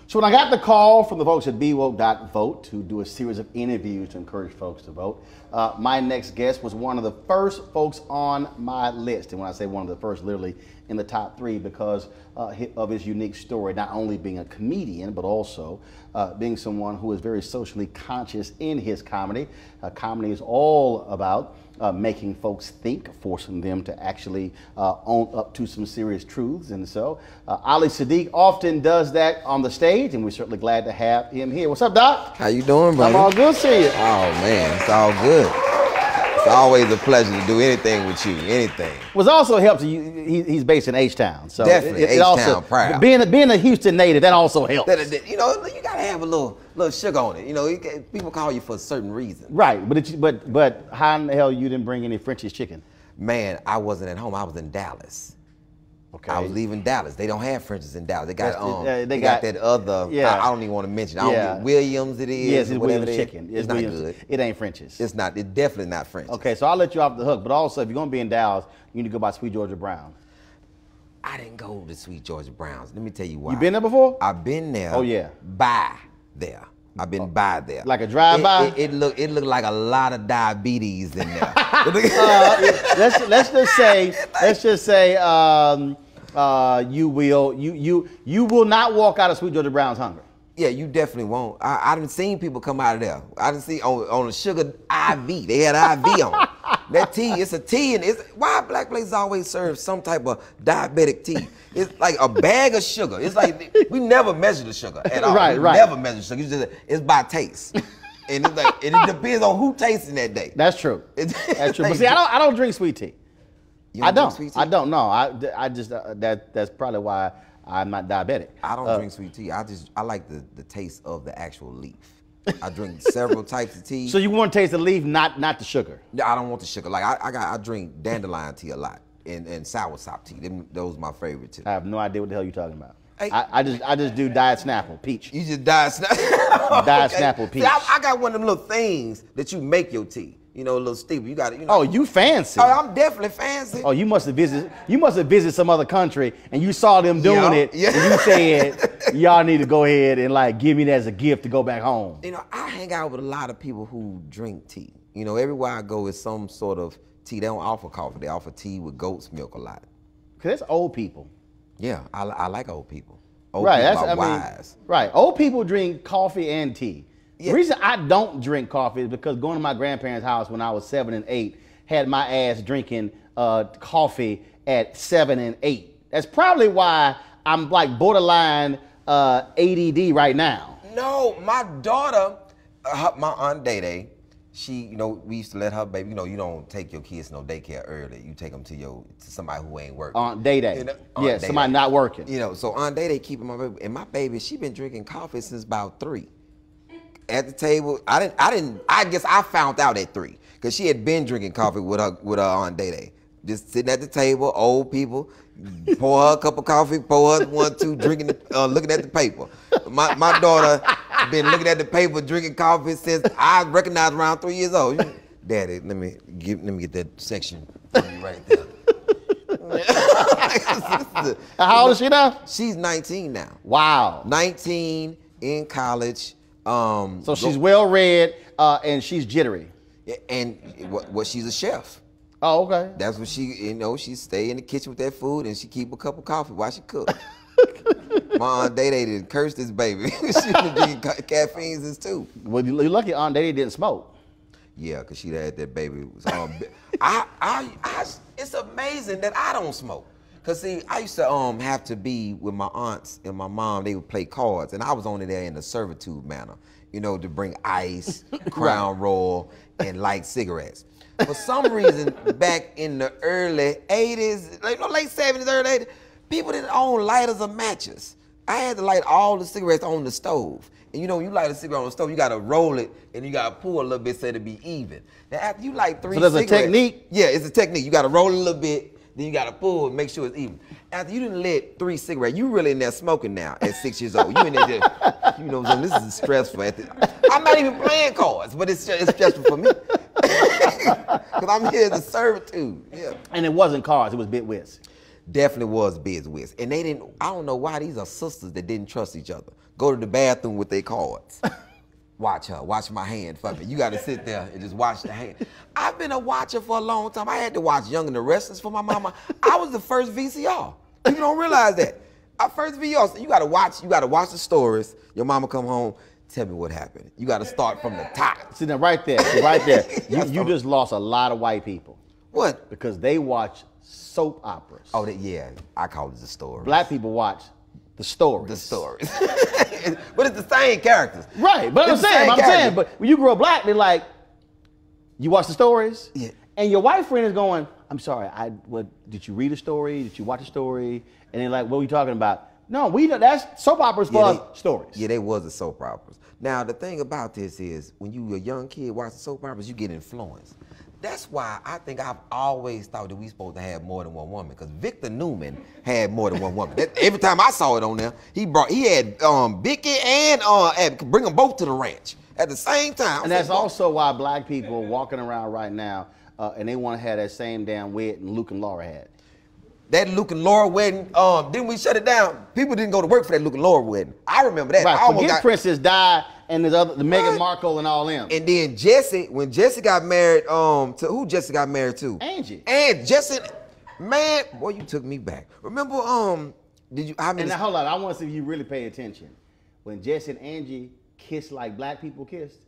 So when I got the call from the folks at BeWoke.vote to do a series of interviews to encourage folks to vote, my next guest was one of the first folks on my list. And when I say one of the first, literally in the top 3 because of his unique story, not only being a comedian, but also being someone who is very socially conscious in his comedy. Comedy is all about making folks think, forcing them to actually own up to some serious truths. And so Ali Siddiq often does that on the stage, and we're certainly glad to have him here. What's up, Doc? How you doing, brother? I'm all good, see you. Oh, man, it's all good. It's always a pleasure to do anything with you, anything. What's also helps you, he's based in H-Town. So definitely, H-Town proud. Being a Houston native, that also helps. You know, you gotta have a little sugar on it. You know, people call you for a certain reason. Right, but how in the hell you didn't bring any French's chicken? Man, I wasn't at home. I was in Dallas. Okay. I was leaving Dallas. They don't have French's in Dallas. They got they got that other. Yeah. I don't even want to mention. I don't know, Williams. It is. Yes, it's Williams chicken. It's not good. It ain't French's. It's not. It's definitely not French's. Okay, so I'll let you off the hook. But also, if you're gonna be in Dallas, you need to go by Sweet Georgia Brown. I didn't go to Sweet Georgia Brown's. Let me tell you why. You been there before? I've been there. Oh yeah. By there. I've been by there. Like a drive-by? It looked like a lot of diabetes in there. Let's just say you will not walk out of Sweet Georgia Brown's hungry. Yeah, you definitely won't. I done seen people come out of there. I done see on a sugar IV. They had IV on. That tea, it's a tea, and it's why black places always serve some type of diabetic tea. It's like a bag of sugar. It's like we never measure the sugar at all. Right. Never measure sugar. It's by taste. And it's like it depends on who tasting that day. That's true. That's true. But see, I don't drink sweet tea. I don't. Sweet tea? I don't know. I just that's probably why I'm not diabetic. I don't drink sweet tea. I like the taste of the actual leaf. I drink several types of tea. So you want to taste the leaf, not the sugar? I don't want the sugar. Like I drink dandelion tea a lot and soursop tea. Those are my favorite too. I have no idea what the hell you're talking about. Hey, I just do Diet Snapple peach. You just Diet Snapple. Diet Snapple peach. See, I got one of them little things that you make your tea. You know, a little steeple. You got it. You know. Oh, you fancy? Oh, I'm definitely fancy. Oh, you must have visited some other country and you saw them doing it. Yeah. And you said, y'all need to go ahead and like give me that as a gift to go back home. You know, I hang out with a lot of people who drink tea. You know, everywhere I go is some sort of tea. They don't offer coffee. They offer tea with goat's milk a lot. Cause that's old people. Yeah, I like old people. Old right. people are wise. Right. Old people drink coffee and tea. Yeah. The reason I don't drink coffee is because going to my grandparents' house when I was 7 and 8 had my ass drinking coffee at 7 and 8. That's probably why I'm like borderline ADD right now. No, my daughter, my Aunt Day Day, she, you know, we used to let her baby, you know, you don't take your kids to no daycare early. You take them to somebody who ain't working. Aunt Day Day. You know, yeah, somebody not working. You know, so Aunt Day Day keeping my baby, and my baby, she been drinking coffee since about 3. At the table, I guess I found out at 3 because she had been drinking coffee with her Aunt Day Day. Just sitting at the table, old people, pour her a cup of coffee, pour her 1, 2, drinking, looking at the paper. My daughter been looking at the paper, drinking coffee since I recognized around 3 years old. Daddy, let me get that section right there. How old is she now? She's 19 now. Wow. 19 in college. So she's well read and she's jittery. And what she's a chef. Oh, okay. That's what she, you know, she stay in the kitchen with that food and she keep a cup of coffee while she cook. My Aunt Day Day didn't curse this baby. She been drinking caffeine since 2. Well, you're lucky Aunt Day Day didn't smoke. Yeah, because she had that baby. It's amazing that I don't smoke. Cause see, I used to have to be with my aunts and my mom. They would play cards, and I was only there in the servitude manner, you know, to bring ice, Crown Royal, and light cigarettes. For some reason, back in the early '80s, late '70s, early '80s, people didn't own lighters or matches. I had to light all the cigarettes on the stove. And you know, you light a cigarette on the stove, you gotta roll it and you gotta pull a little bit so it'll be even. Now after you light 3 cigarettes. So there's a technique? Yeah, it's a technique. You gotta roll it a little bit. Then you gotta pull and make sure it's even. After you done lit 3 cigarettes, you really in there smoking now at 6 years old. You in there just, you know, this is stressful. I'm not even playing cards, but it's stressful for me. Because I'm here as a servitude. Yeah. And it wasn't cards, it was bitwits. definitely was business. And they didn't, I don't know why these are sisters that didn't trust each other. Go to the bathroom with their cards. Watch her, watch my hand for me. You gotta sit there and just watch the hand. I've been a watcher for a long time. I had to watch Young and the Restless for my mama. I was the first VCR. People don't realize that. Our first VCR, so you gotta watch the stories. Your mama come home, tell me what happened. You gotta start from the top. See, now right there, you just lost a lot of white people. What? Because they watch soap operas. Oh, yeah, I call it the story. Black people watch the stories. The stories. But it's the same characters. Right, but I'm saying, but when you grow up black, they're like, you watch the stories? Yeah. And your white friend is going, I'm sorry, did you read a story? Did you watch a story? And they're like, what are you talking about? No, that's soap operas for stories. Yeah, they was the soap operas. Now, the thing about this is, when you a young kid watching soap operas, you get influenced. That's why I think I've always thought that we supposed to have more than one woman, because Victor Newman had more than one woman. Every time I saw it on there, he had Vicky and Abby, bring them both to the ranch at the same time. And that's also why black people walking around right now, and they want to have that same damn wedding Luke and Laura had. That Luke and Laura wedding, didn't we shut it down? People didn't go to work for that Luke and Laura wedding. I remember that. Right, forget Princess Di and the Meghan Markle and all them. And then when Jesse got married, to who Jesse got married to? Angie. And Jesse, man, boy, you took me back. Remember, did you, and now, hold on, I want to see if you really pay attention. When Jesse and Angie kissed like black people kissed,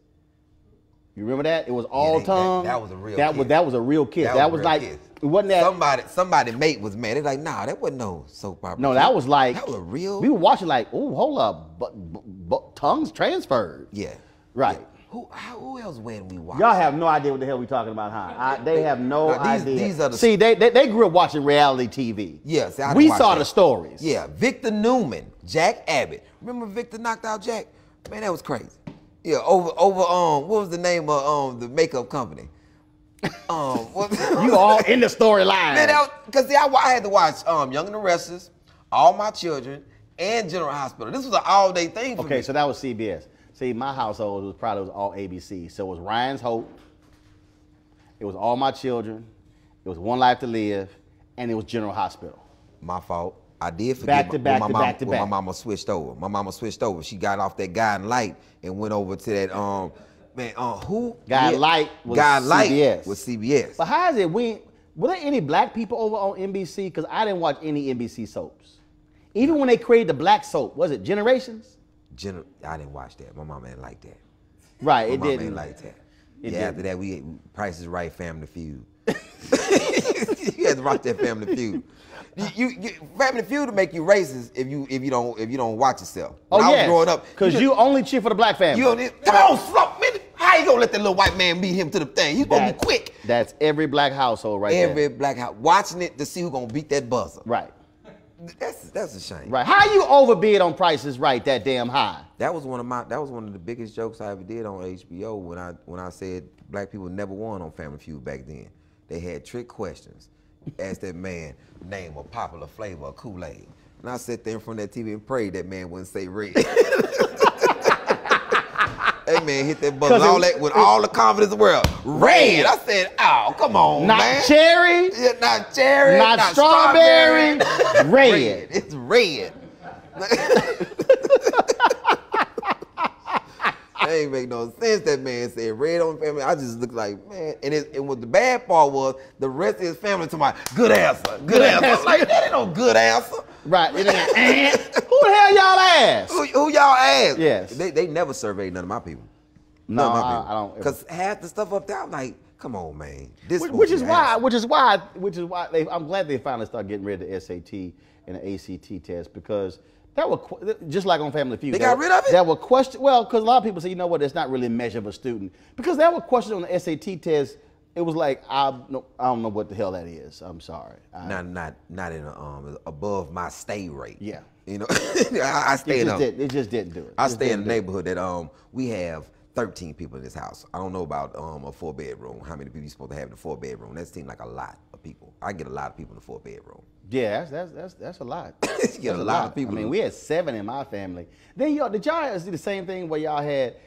you remember that? It was all tongue. That was a real kiss. That was a real kiss. That was like, it wasn't that. Somebody mate was mad. They're like, nah, that wasn't no soap opera. No, that was like. That was a real. We were watching like, oh, hold up, but tongues transferred. Yeah. Right. Yeah. Who else wedding we watched? Y'all have no idea what the hell we talking about, huh? They have no idea. These are the, see, they grew up watching reality TV. Yeah, see, we saw the stories. Yeah, Victor Newman, Jack Abbott. Remember Victor knocked out Jack? Man, that was crazy. Yeah, over what was the name of the makeup company? You all in the storyline. Man, because I had to watch Young and the Restless, All My Children, and General Hospital. This was an all-day thing for me. Okay, so that was CBS. See, my household was all ABC. So it was Ryan's Hope, it was All My Children, it was One Life to Live, and it was General Hospital. My fault. I did forget when my mama switched over. My mama switched over. She got off that Guiding Light and went over to that who? Guiding Light was CBS. Was CBS. But how is it were there any black people over on NBC? Because I didn't watch any NBC soaps. Even when they created the black soap, was it Generations? I didn't watch that. My mama didn't like that. Right, my mama didn't like that. After that, we Price is Right, Family Feud. You had to watch that Family Feud. Family Feud to make you racist if you don't watch yourself. When I was growing up, because you only cheer for the black family. Come on, slow man. How you gonna let that little white man beat him to the thing? He's gonna be quick. That's every black household right there. Every black house watching it to see who's gonna beat that buzzer. Right. That's a shame. Right. How you overbid on Prices Right that damn high? That was one of the biggest jokes I ever did on HBO when I said black people never won on Family Feud back then. They had trick questions. Asked that man, name a popular flavor of Kool-Aid. And I sat there in front of that TV and prayed that man wouldn't say red. That man hit that buzzer with all the confidence in the world. Red. I said, oh, come on, not man. Cherry. Yeah, not cherry. Not strawberry. Red. It's red. That ain't make no sense. That man said red on family. I just looked like, man. And what the bad part was, the rest of his family told me, good answer, good answer. I'm like, that ain't no good answer. Right. It ain't. Who the hell y'all ask? Who y'all ask? Yes. They never surveyed none of my people. No, I don't. Because half the stuff up there, I'm like, come on, man. Which is why I'm glad they finally started getting rid of the SAT and the ACT test, because that was just like on Family Feud. They got rid of it? That were question. Well, because a lot of people say, you know what, it's not really a measure of a student, because there were questions on the SAT test. It was like, I don't know what the hell that is. I'm sorry. Not in above my stay rate. Yeah. You know, I stay it just didn't do it. I stay in a neighborhood that we have 13 people in this house. I don't know about a 4-bedroom. How many people you supposed to have in a 4-bedroom? That seems like a lot of people. I get a lot of people in a 4-bedroom. Yeah, that's a lot. You get a lot of people. I mean, we had 7 in my family. Then did y'all see the same thing where y'all had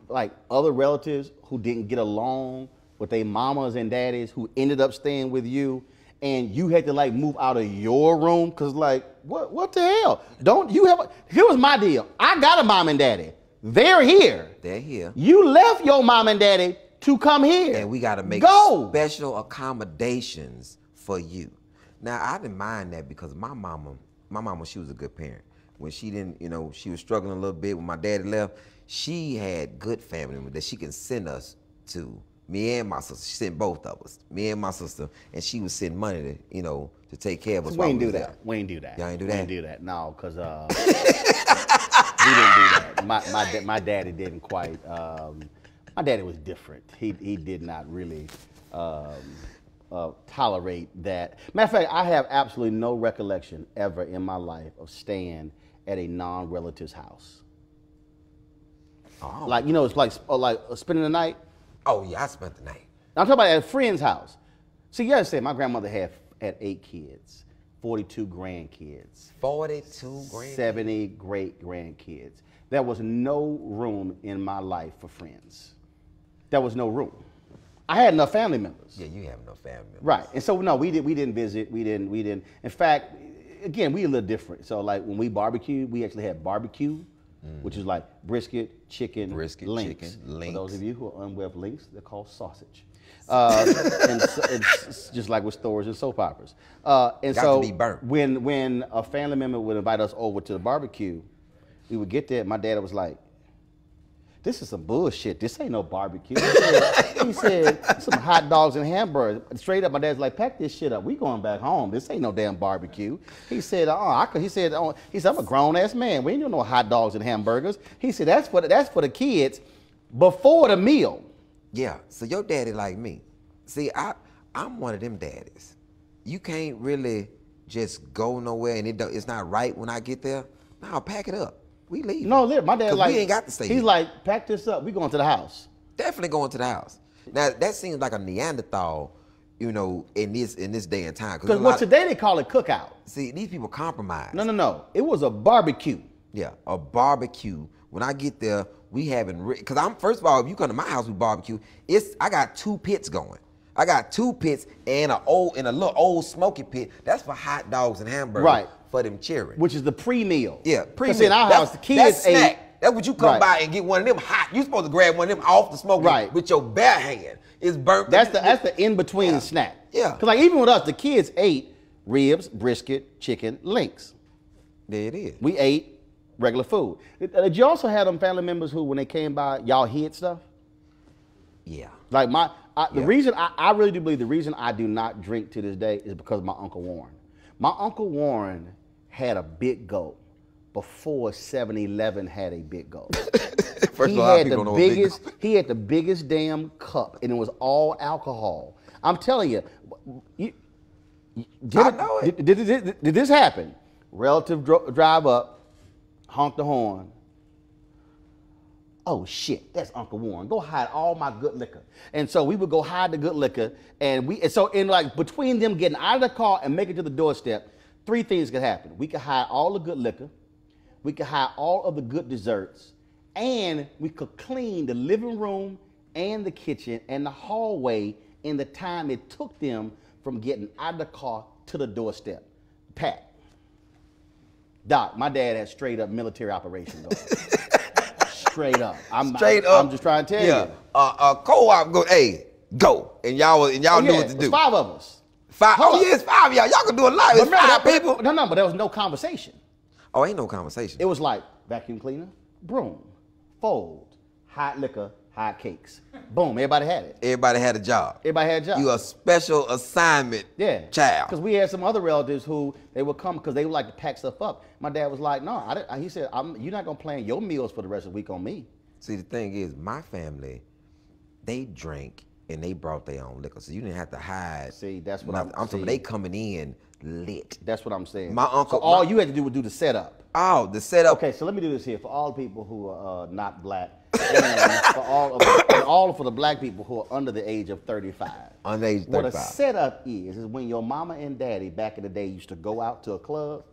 like other relatives who didn't get along with their mamas and daddies who ended up staying with you, and you had to like move out of your room because like what the hell? Here was my deal. I got a mom and daddy. They're here. They're here. You left your mom and daddy to come here. And we got to make special accommodations for you. Now, I didn't mind that because my mama, she was a good parent. When she didn't, she was struggling a little bit when my daddy left, she had good family members that she can send us to. Me and my sister. She sent both of us. Me and my sister. And she would send money to, to take care of us. We ain't do that. We ain't do that. Y'all ain't do that? We ain't do that. No, because we didn't do that. My daddy didn't quite. My daddy was different. He did not really tolerate that. Matter of fact, I have absolutely no recollection ever in my life of staying at a non-relative's house. Oh. Like, it's like spending the night. Oh, yeah, I spent the night. I'm talking about at a friend's house. See, you understand, my grandmother had 8 kids, 42 grandkids. 42 grandkids? 70 great-grandkids. There was no room in my life for friends. There was no room. I had enough family members. Yeah, you have enough family members. Right, and so no, we didn't visit. We didn't. In fact, again, we a little different. So like when we barbecued, we actually had barbecue, which is like brisket, chicken, links. For those of you who are unaware of links, they're called sausage. And it's just like with stores and soap operas. And Got so to be burnt. when a family member would invite us over to the barbecue, we would get there. My dad was like, "This is some bullshit. This ain't no barbecue." He said some hot dogs and hamburgers. Straight up, my dad's like, "Pack this shit up. We going back home. This ain't no damn barbecue." He said, He said, "I'm a grown ass man. We ain't doing no hot dogs and hamburgers." He said, "That's for the kids before the meal." Yeah. So your daddy like me. See, I'm one of them daddies. You can't really just go nowhere and it's not right when I get there. No, pack it up. We leave. No, my dad like, we ain't got to stay He's here. like, "Pack this up. We going to the house." Definitely going to the house. Now that seems like a Neanderthal, in this day and time. Because today they call it cookout. See, these people compromise. No. It was a barbecue. Yeah, a barbecue. When I get there, we having because first of all, if you come to my house with barbecue, I got 2 pits going. I got 2 pits and a little old smoky pit. That's for hot dogs and hamburgers. Right. For them children. Which is the pre-meal. Yeah, pre-meal. In our house, the kids ate. That's what you come by and get one of them hot. You supposed to grab one of them off the smoke with your bare hand. It's burnt. That's the in-between snack. Yeah. Because like even with us, the kids ate ribs, brisket, chicken, links. There it is. We ate regular food. Did you also have them family members who, when they came by, y'all hid stuff? Yeah. Like the reason I really do believe the reason I do not drink to this day is because of my Uncle Warren. My Uncle Warren had a big gulp before 7-Eleven had a big gulp. He had the biggest damn cup, and it was all alcohol. I'm telling you, I know it. Did this happen? Relative drive up, honk the horn. Oh shit, that's Uncle Warren. Go hide all my good liquor. And so we would go hide the good liquor, and so in like between them getting out of the car and making it to the doorstep, 3 things could happen. We could hide all the good liquor, we could hide all of the good desserts, and we could clean the living room and the kitchen and the hallway in the time it took them from getting out of the car to the doorstep. Pat. Doc, my dad had straight up military operations going. Straight up. I'm just trying to tell you. Co-op go. And y'all knew what to do. 5 of us. 5. It's 5 of y'all. Y'all can do a lot. It's 5 people. No, but there was no conversation. Oh, ain't no conversation. It was like vacuum cleaner, broom, fold, hot liquor, hot cakes. Boom, everybody had it. Everybody had a job. You a special assignment child. Because we had some other relatives who they would come because they would like to pack stuff up. My dad was like, no, he said, you're not going to plan your meals for the rest of the week on me. See, the thing is, my family, they drank and they brought their own liquor. So you didn't have to hide. See, that's what I'm talking. They coming in lit. That's what I'm saying. My uncle. So all you had to do was do the setup. Oh, the setup. Okay, so let me do this here for all people who are not black, and for the black people who are under the age of 35. Under age 35. What a setup is when your mama and daddy back in the day used to go out to a club,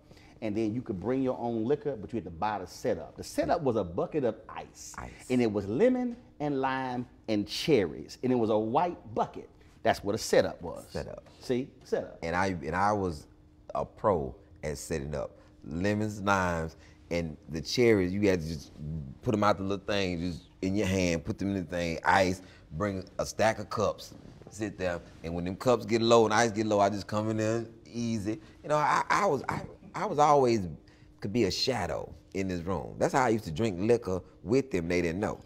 and then you could bring your own liquor, but you had to buy the setup. The setup was a bucket of ice. And it was lemon and lime and cherries, and it was a white bucket. That's what a setup was. Setup. See, setup. And I was a pro at setting up lemons, limes, and the cherries. You had to just put them out the little thing, just in your hand, put them in the thing, ice, bring a stack of cups, sit there, and when them cups get low and ice get low, I just come in there easy. You know, I was always could be a shadow in this room. That's how I used to drink liquor with them. They didn't know.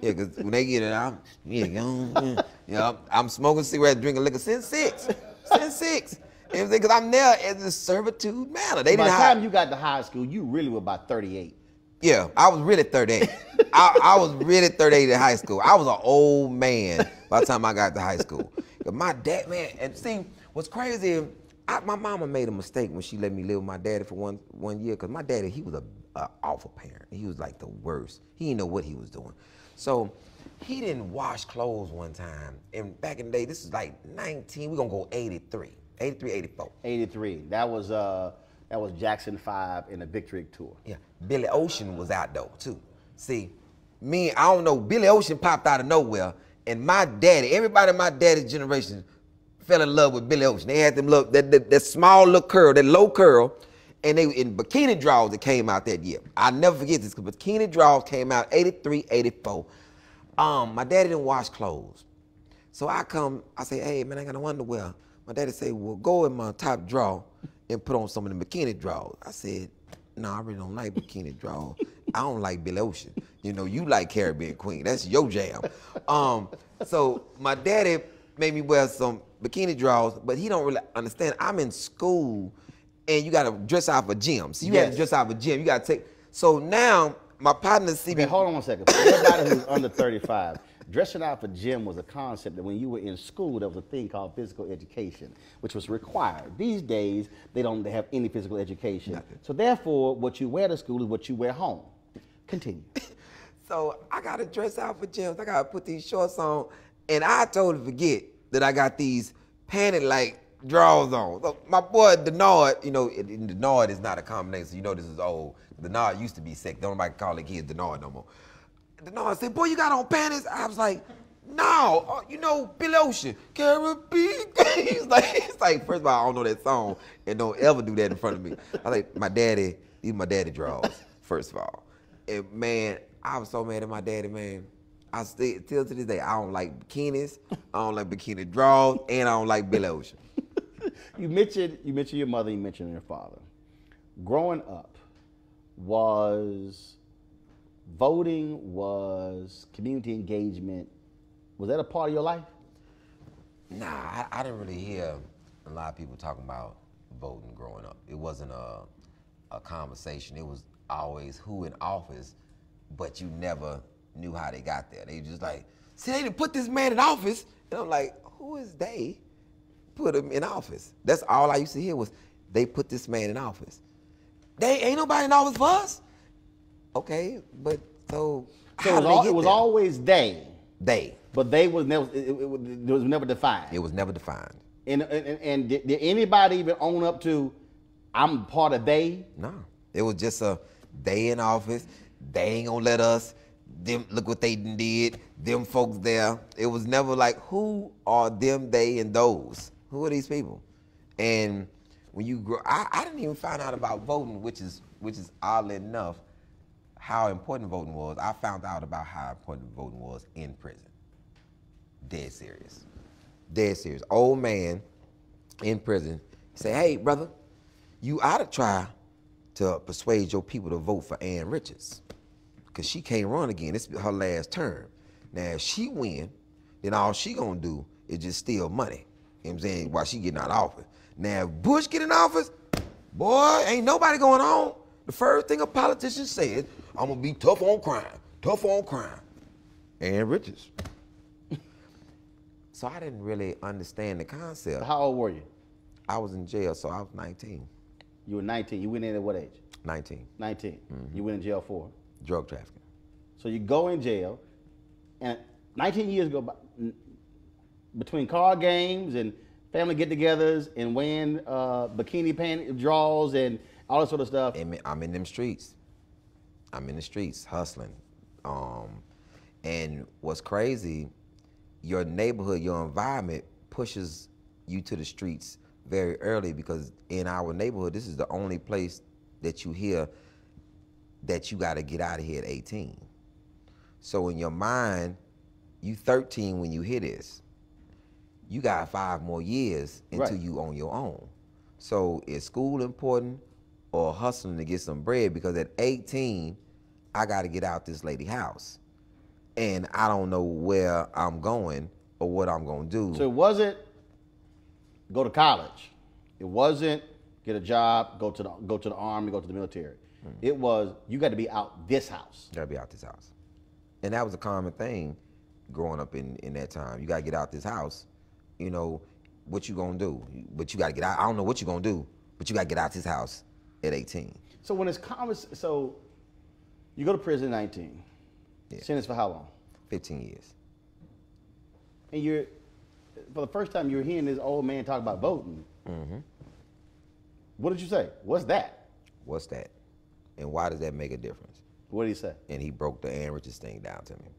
Yeah, because when they get it out, I'm smoking cigarettes, drinking liquor since 6. Because I'm there as a servitude manner. By the time you got to high school, you really were about 38. Yeah, I was really 38. I was really 38 in high school. I was an old man by the time I got to high school. My dad, man, and see, what's crazy, my mama made a mistake when she let me live with my daddy for one year, because my daddy, he was an awful parent. He was like the worst. He didn't know what he was doing. So he didn't wash clothes one time. And back in the day, this is like 19, we're gonna go 83, 84. 83, that was Jackson 5 in the Victory Tour. Yeah, Billy Ocean was out though too. See, I don't know, Billy Ocean popped out of nowhere, and my daddy, everybody in my daddy's generation fell in love with Billy Ocean. They had them look, that small little curl, that low curl, and they in bikini draws that came out that year. I'll never forget this, because bikini draws came out 83, 84. My daddy didn't wash clothes. So I say, hey man, I got no underwear. My daddy say, well, go in my top drawer and put on some of the bikini drawers. I said, no, I really don't like bikini drawers. I don't like Billy Ocean. You know, you like Caribbean Queen. That's your jam. So my daddy made me wear some bikini drawers, but he don't really understand. I'm in school, and you gotta dress out for gym. So you have to dress out for gym. You gotta take. So now my partners see me. Okay, hold on one second. For everybody who's under 35, dressing out for gym was a concept that when you were in school, there was a thing called physical education, which was required. These days, they don't have any physical education. Nothing. So therefore, what you wear to school is what you wear home. Continue. So I gotta dress out for gyms. I gotta put these shorts on, and I totally forget that I got these panty-like drawers on. So my boy Denard, you know, Denard is not a common name, so you know this is old. Denard used to be sick. Don't nobody call the kids Denard no more. Denard said, boy, you got on panties? I was like, no, you know, Billy Ocean, Caribbean. He's like, first of all, I don't know that song, and don't ever do that in front of me. I like, these my daddy drawers, first of all. And man, I was so mad at my daddy, man. I still to this day, I don't like bikinis, I don't like bikini drawers, and I don't like Billy Ocean. You mentioned your mother, you mentioned your father. Growing up, was voting, was community engagement, was that a part of your life? Nah, I didn't really hear a lot of people talking about voting growing up. It wasn't a conversation. It was always who in office, but you never knew how they got there. They just like, see, they didn't put this man in office. And I'm like, who is they put him in office? That's all I used to hear was, they put this man in office. They ain't nobody in office for us. Okay, but so how did they get it was there? always they. They. But they was never, it was never defined. It was never defined. And did anybody even own up to, I'm part of they? No, it was just a, they in office, they ain't gonna let us, them, look what they did, them folks there. It was never like, who are them, they, and those? Who are these people? And when you grow, I didn't even find out about voting, which is oddly enough, how important voting was. I found out about how important voting was in prison. Dead serious. Dead serious. Old man in prison say, hey, brother, you ought to try to persuade your people to vote for Ann Richards, because she can't run again. This is her last term. Now, if she win, then all she gonna do is just steal money. You know what I'm saying? While she getting out of office. Now, if Bush get in office, boy, ain't nobody going on. The first thing a politician said, I'm gonna be tough on crime, tough on crime. Ann Richards. So I didn't really understand the concept. How old were you? I was in jail, so I was 19. You were 19. You went in at what age? 19. 19. Mm-hmm. You went in jail for? Drug trafficking. So you go in jail, and 19 years go by, between card games and family get-togethers and wearing bikini panty draws and all that sort of stuff. And I'm in them streets. I'm in the streets hustling. And what's crazy, your neighborhood, your environment pushes you to the streets very early, because in our neighborhood, this is the only place that you hear that you got to get out of here at 18. So in your mind, you 13 when you hear this. You got 5 more years until you on your own. So is school important or hustling to get some bread? Because at 18, I got to get out this lady house, and I don't know where I'm going or what I'm going to do. So it wasn't go to college. It wasn't get a job, go to the army, go to the military. It was, you got to be out this house. You got to be out this house. And that was a common thing growing up in that time. You got to get out this house. You know, what you going to do? But you got to get out. I don't know what you going to do, but you got to get out this house at 18. So when it's so you go to prison at 19. Yeah. Sentenced for how long? 15 years. And you're, for the first time, you're hearing this old man talk about voting. Mm-hmm. What did you say? What's that? What's that? And why does that make a difference? What did he say? And he broke the Ann Richards thing down to me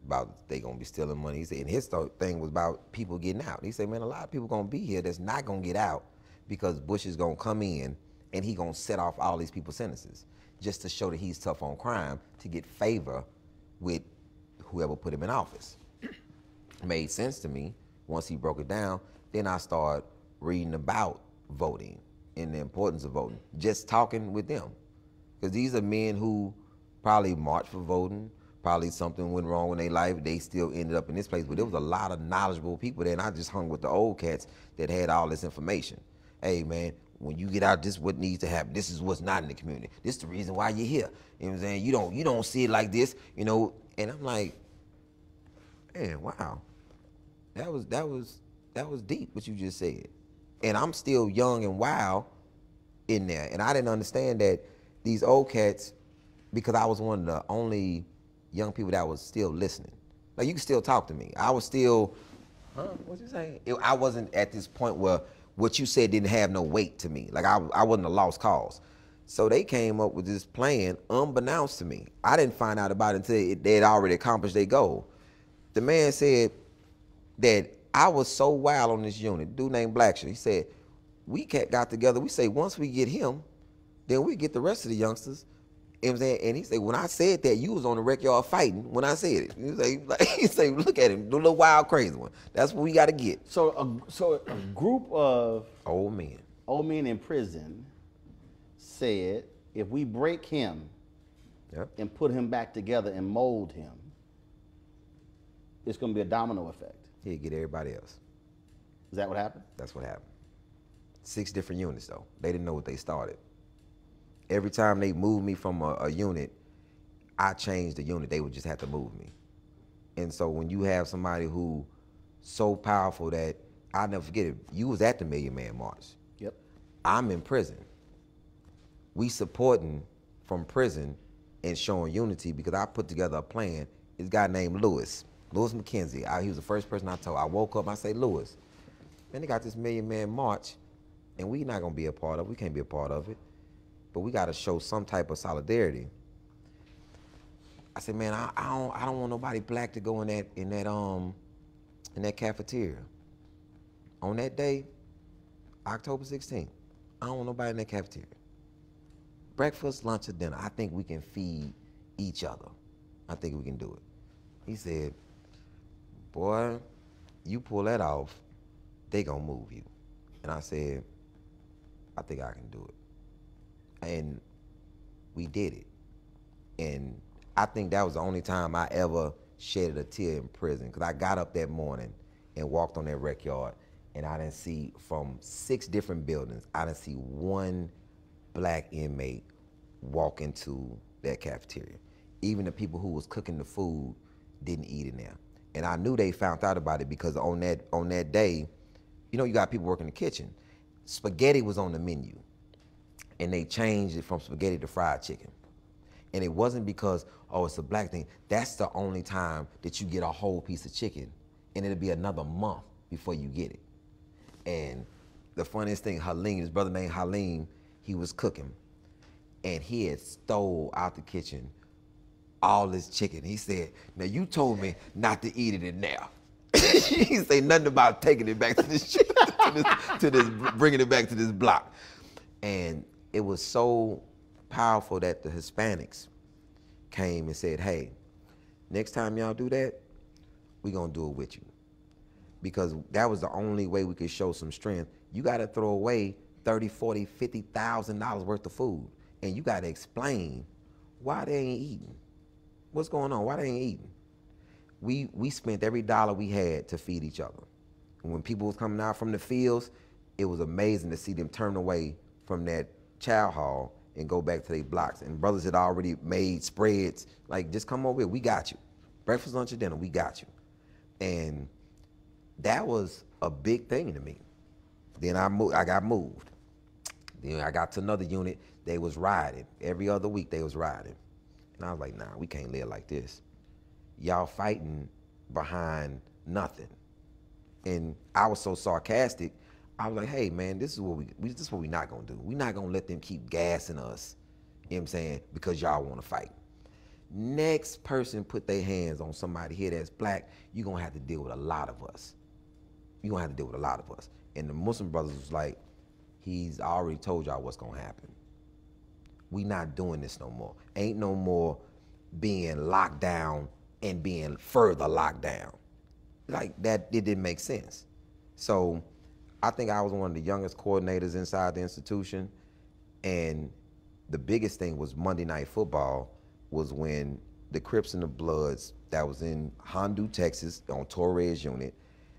about they gonna be stealing money. He said, and his thing was about people getting out. He said, man, a lot of people gonna be here that's not gonna get out because Bush is gonna come in and he gonna set off all these people's sentences just to show that he's tough on crime to get favor with whoever put him in office. Made sense to me once he broke it down. Then I started reading about voting and the importance of voting, just talking with them. Because these are men who probably marched for voting, probably something went wrong in their life, they still ended up in this place. But there was a lot of knowledgeable people there, and I just hung with the old cats that had all this information. Hey man, when you get out, this is what needs to happen. This is what's not in the community. This is the reason why you're here. You know what I'm saying? You don't see it like this, you know. And I'm like, man, wow. That was deep what you just said. And I'm still young and wild in there. And I didn't understand that these old cats, because I was one of the only young people that was still listening. Like, you can still talk to me. I was still, what you saying? I wasn't at this point where what you said didn't have no weight to me. Like, I wasn't a lost cause. So they came up with this plan unbeknownst to me. I didn't find out about it until they had already accomplished their goal. The man said that I was so wild on this unit, dude named Blackshire. He said, we got together, we say once we get him, then we get the rest of the youngsters. You know what I'm saying? And he said, when I said that, you was on the rec yard fighting when I said it. He said, look at him, the little wild crazy one. That's what we got to get. So a group of old men in prison said, if we break him and put him back together and mold him, it's going to be a domino effect. He'd get everybody else. Is that what happened? That's what happened. 6 different units, though. They didn't know what they started. Every time they moved me from a unit, I changed the unit. They would just have to move me. And so when you have somebody who so powerful that, I'll never forget it, you was at the Million Man March. Yep. I'm in prison. We supporting from prison and showing unity because I put together a plan. This guy named Lewis McKenzie. He was the first person I told. I woke up, I say, Lewis, man, they got this Million Man March, and we not gonna be a part of it. We can't be a part of it. But we got to show some type of solidarity. I said, man, I don't want nobody black to go in that cafeteria. On that day, October 16th, I don't want nobody in that cafeteria. Breakfast, lunch, or dinner, I think we can feed each other. I think we can do it. He said, boy, you pull that off, they gonna move you. And I said, I think I can do it. And we did it. And I think that was the only time I ever shedded a tear in prison, because I got up that morning and walked on that rec yard, and I didn't see, from 6 different buildings, I didn't see one black inmate walk into that cafeteria. Even the people who was cooking the food didn't eat in there. And I knew they found out about it because on that day, you know, you got people working in the kitchen. Spaghetti was on the menu. And they changed it from spaghetti to fried chicken. And it wasn't because, oh, it's a black thing. That's the only time that you get a whole piece of chicken. And it'll be another month before you get it. And the funniest thing, Halim, his brother named Halim, he was cooking. And he had stole out the kitchen all this chicken. He said, now you told me not to eat it in there. She didn't say nothing about taking it back to this, bringing it back to this block. And it was so powerful that the Hispanics came and said, hey, next time y'all do that, we gonna do it with you. Because that was the only way we could show some strength. You gotta throw away $30,000, $40,000, $50,000 worth of food. And you gotta explain why they ain't eating. What's going on, why they ain't eating? We spent every dollar we had to feed each other. And when people was coming out from the fields, it was amazing to see them turn away from that chow hall and go back to their blocks. And brothers had already made spreads, like, just come over here, we got you. Breakfast, lunch, and dinner, we got you. And that was a big thing to me. Then I got moved. Then I got to another unit, they was riding. Every other week they was riding. And I was like, nah, we can't live like this. Y'all fighting behind nothing. And I was so sarcastic, I was like, hey man, this is what we not gonna do. We're not gonna let them keep gassing us, you know what I'm saying, because y'all wanna fight. Next person put their hands on somebody here that's black, you're gonna have to deal with a lot of us. You're gonna have to deal with a lot of us. And the Muslim brothers was like, he's already told y'all what's gonna happen. We not doing this no more. Ain't no more being locked down and being further locked down. Like that, it didn't make sense. So I think I was one of the youngest coordinators inside the institution. And the biggest thing was Monday Night Football was when the Crips and the Bloods that was in Hondo, Texas on Torres unit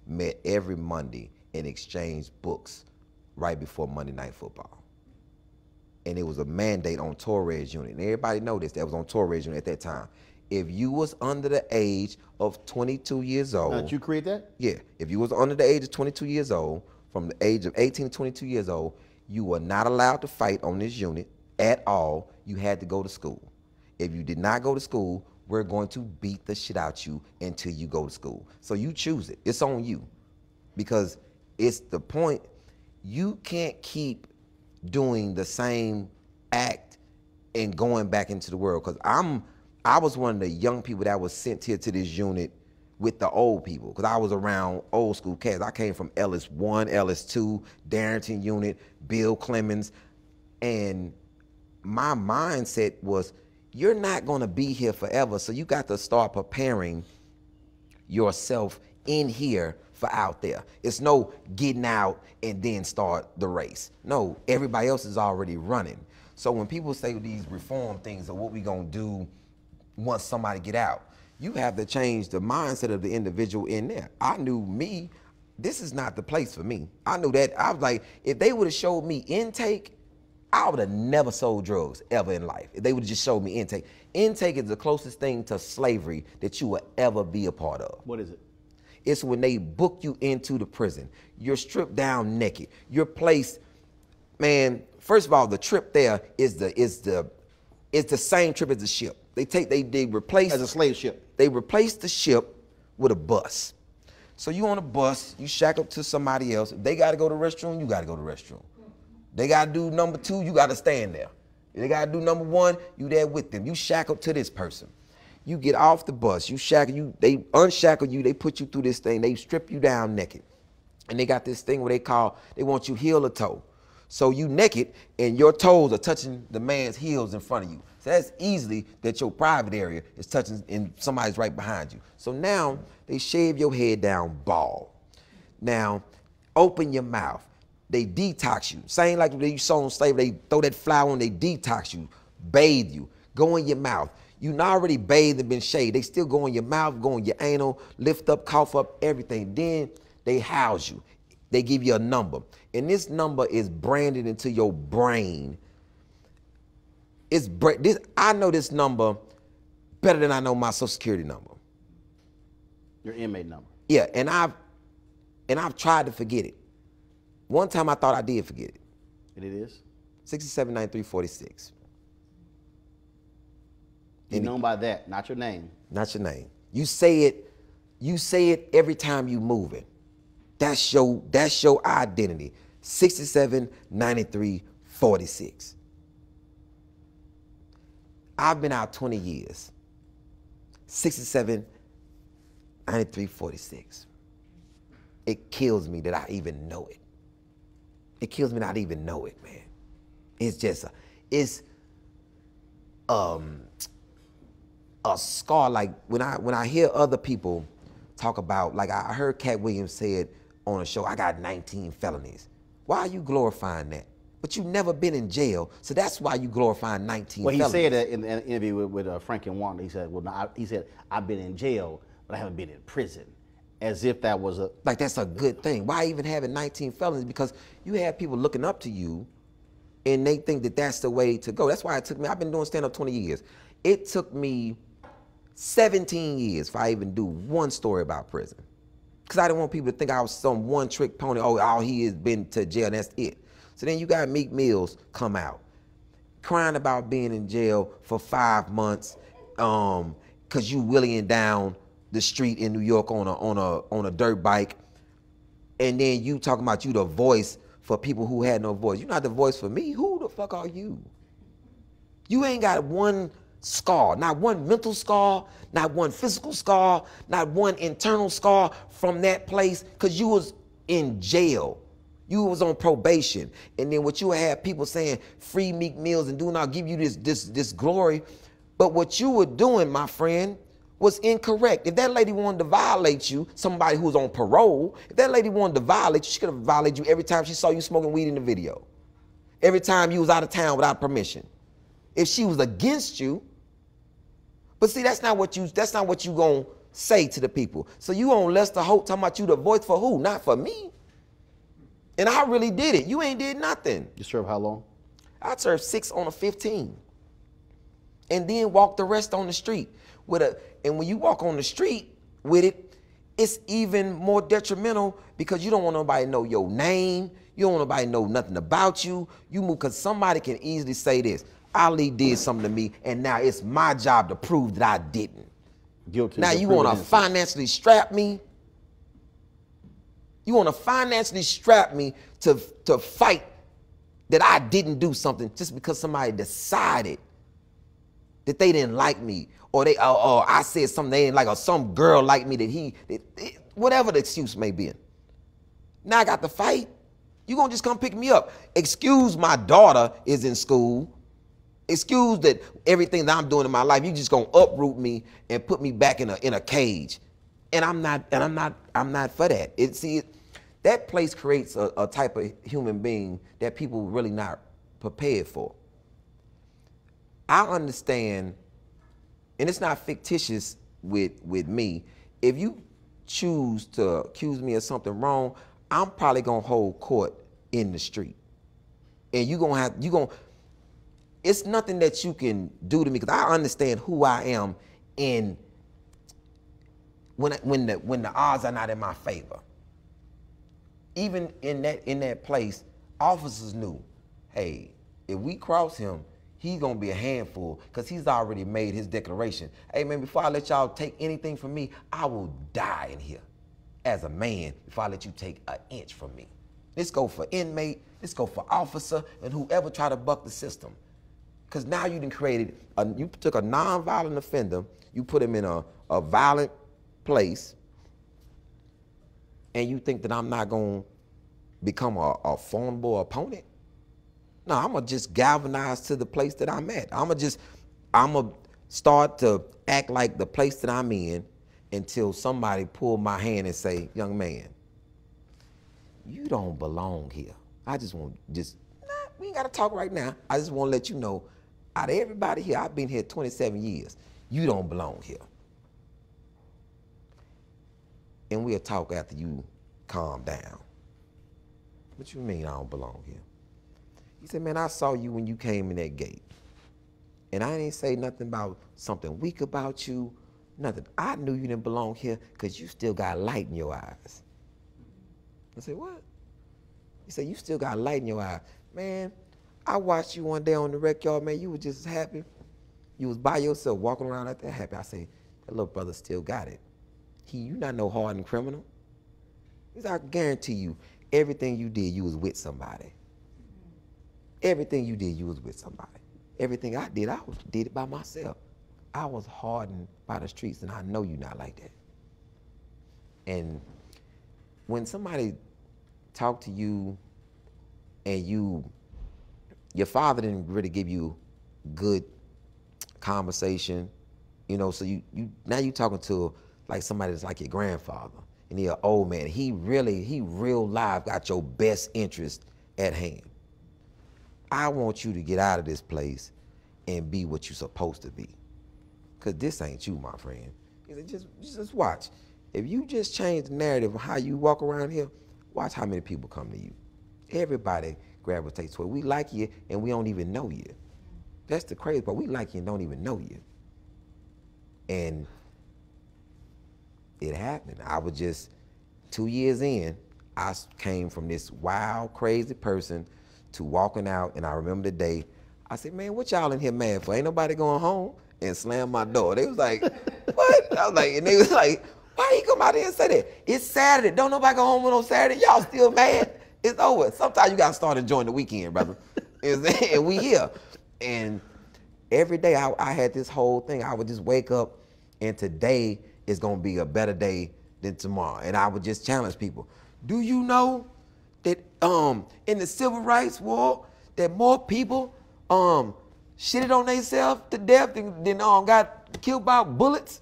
met every Monday and exchanged books right before Monday Night Football. And it was a mandate on Torres unit. And everybody know this, that was on Torres unit at that time. If you was under the age of 22 years old. Did you create that? Yeah, if you was under the age of 22 years old, from the age of 18 to 22 years old, you were not allowed to fight on this unit at all. You had to go to school. If you did not go to school, we're going to beat the shit out you until you go to school. So you choose it, it's on you. Because it's the point, you can't keep doing the same act and going back into the world. Because I was one of the young people that was sent here to this unit with the old people, because I was around old school cats. I came from Ellis 1, Ellis 2, Darrington unit, Bill Clemens, and my mindset was, you're not gonna be here forever, so you got to start preparing yourself in here for out there. It's no getting out and then start the race. No, everybody else is already running. So when people say these reform things or what we gonna do once somebody get out, you have to change the mindset of the individual in there. I knew me, this is not the place for me. I knew that. I was like, if they would have showed me intake, I would have never sold drugs ever in life. If they would have just showed me intake. Intake is the closest thing to slavery that you will ever be a part of. What is it? It's when they book you into the prison. You're stripped down naked. You're placed, man, first of all, the trip there is the same trip as the ship. They replace as a slave ship. They replaced the ship with a bus. So you on a bus, you shackled to somebody else. If they gotta go to the restroom, you gotta go to the restroom. They gotta do number 2, you gotta stand there. If they gotta do number 1, you there with them. You shackled to this person. You get off the bus, you shackle you, they unshackle you, they put you through this thing, they strip you down naked. And they got this thing where they want you heel to toe. So you naked and your toes are touching the man's heels in front of you. So that's easily that your private area is touching and somebody's right behind you. So now they shave your head down bald. Now open your mouth. They detox you. Same like when you saw on slavery, they throw that flour and they detox you, bathe you, go in your mouth. You not already bathed and been shaved. They still go in your mouth, go in your anal, lift up, cough up, everything. Then they house you. They give you a number. And this number is branded into your brain. I know this number better than I know my Social Security number. Your inmate number. Yeah, and I've tried to forget it. One time I thought I did forget it. And it is? 679346. You're known by that, not your name. Not your name. You say it every time you move it. That's your identity. 679346. I've been out 20 years. 679346. it kills me that I even know it. It kills me that I even know it, man. It's just, it's a scar. Like when I hear other people talk about, like I heard Cat Williams said on a show, I got 19 felonies. Why are you glorifying that? But you've never been in jail, so that's why you glorifying 19 felonies. Well, he said that in an interview with Frank and Wanda. He said, well, no, he said, I've been in jail, but I haven't been in prison. As if that was a... Like that's a good thing. Why even having 19 felonies? Because you have people looking up to you and they think that that's the way to go. That's why it took me, I've been doing stand-up 20 years. It took me 17 years if I even do one story about prison. Because I didn't want people to think I was some one-trick pony. Oh, all he has been to jail, and that's it. So then you got Meek Mills come out, crying about being in jail for 5 months because you wheeling down the street in New York on a dirt bike, and then you talking about you the voice for people who had no voice. You're not the voice for me. Who the fuck are you? You ain't got one scar, not one mental scar, not one physical scar, not one internal scar from that place, because you was in jail. You was on probation. And then what you have people saying, free Meek Mills and do not give you this glory. But what you were doing, my friend, was incorrect. If that lady wanted to violate you, somebody who was on parole, if that lady wanted to violate you, she could have violated you every time she saw you smoking weed in the video. Every time you was out of town without permission. If she was against you, but see, that's not what you gonna say to the people. So you on Lester Holt talking about you the voice for who? Not for me. And I really did it. You ain't did nothing. You served how long? I served 6 on a 15. And then walked the rest on the street. And when you walk on the street with it, it's even more detrimental because you don't want nobody to know your name. You don't want nobody to know nothing about you. You move because somebody can easily say this. Ali did something to me, and now it's my job to prove that I didn't. Guilty. Now you want to financially strap me? You want to financially strap me to fight that I didn't do something just because somebody decided that they didn't like me, or I said something they didn't like, or some girl liked me whatever the excuse may be. Now I got to fight. You gonna just come pick me up? Excuse my daughter is in school. Excuse that everything that I'm doing in my life. You just gonna uproot me and put me back in a cage, and I'm not for that. That place creates a type of human being that people really not prepared for. I understand, and it's not fictitious with me. If you choose to accuse me of something wrong, I'm probably gonna hold court in the street, and it's nothing that you can do to me because I understand who I am, and when the odds are not in my favor. Even in that place, officers knew, hey, if we cross him, he's gonna be a handful because he's already made his declaration. Hey man, before I let y'all take anything from me, I will die in here as a man before I let you take an inch from me. This go for inmate, this go for officer, and whoever try to buck the system. Because now you you took a non-violent offender, you put him in a violent place, and you think that I'm not gonna become a formidable opponent? No, I'm gonna just galvanize to the place that I'm at. I'm gonna start to act like the place that I'm in until somebody pull my hand and say, young man, you don't belong here. We ain't gotta talk right now. I just wanna let you know, out of everybody here, I've been here 27 years. You don't belong here. And we'll talk after you calm down. What you mean I don't belong here? He said, man, I saw you when you came in that gate. And I didn't say nothing about something weak about you, nothing. I knew you didn't belong here because you still got light in your eyes. I said, what? He said, you still got light in your eyes. Man, I watched you one day on the rec yard, man, you were just happy. You was by yourself walking around out there happy. I said, that little brother still got it. You not no hardened criminal. He said, I guarantee you, everything you did, you was with somebody. Everything you did, you was with somebody. Everything I did it by myself. I was hardened by the streets, and I know you're not like that. And when somebody talk to you and your father didn't really give you good conversation, you know, so you now you talking to like somebody that's like your grandfather, and he an old man. He real live got your best interest at hand. I want you to get out of this place and be what you're supposed to be. Cause this ain't you, my friend. He said, just watch. If you just change the narrative of how you walk around here, watch how many people come to you. Everybody gravitates toward. We like you and we don't even know you. That's the crazy part. We like you and don't even know you. And it happened. I was just 2 years in, I came from this wild, crazy person to walking out, and I remember the day, I said, man, what y'all in here mad for? Ain't nobody going home? And slammed my door. They was like, what? I was like, and they was like, why you come out here and say that? It's Saturday. Don't nobody go home on Saturday. Y'all still mad? It's over. Sometimes you got to start enjoying the weekend, brother. And we here. And every day I had this whole thing. I would just wake up, and today is going to be a better day than tomorrow. And I would just challenge people. Do you know that in the civil rights war, that more people shitted on themselves to death than got killed by bullets?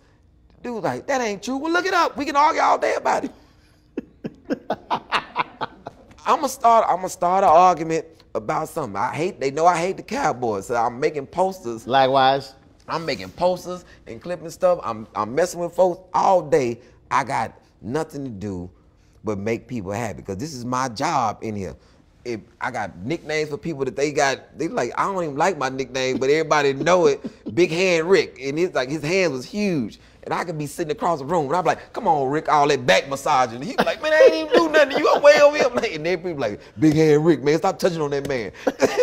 Dude was like, that ain't true. Well, look it up. We can argue all day about it. I'ma start an argument about something. They know I hate the Cowboys, so I'm making posters. Likewise. I'm making posters and clipping stuff. I'm messing with folks all day. I got nothing to do but make people happy, because this is my job in here. I got nicknames for people that they like, I don't even like my nickname, but everybody know it. Big Hand Rick, and it's like his hand was huge. And I could be sitting across the room, and I'm like, come on, Rick, all that back massaging. He was like, man, I ain't even do nothing to you. I'm way over here. Like, and then people like, Big Hand Rick, man, stop touching on that man.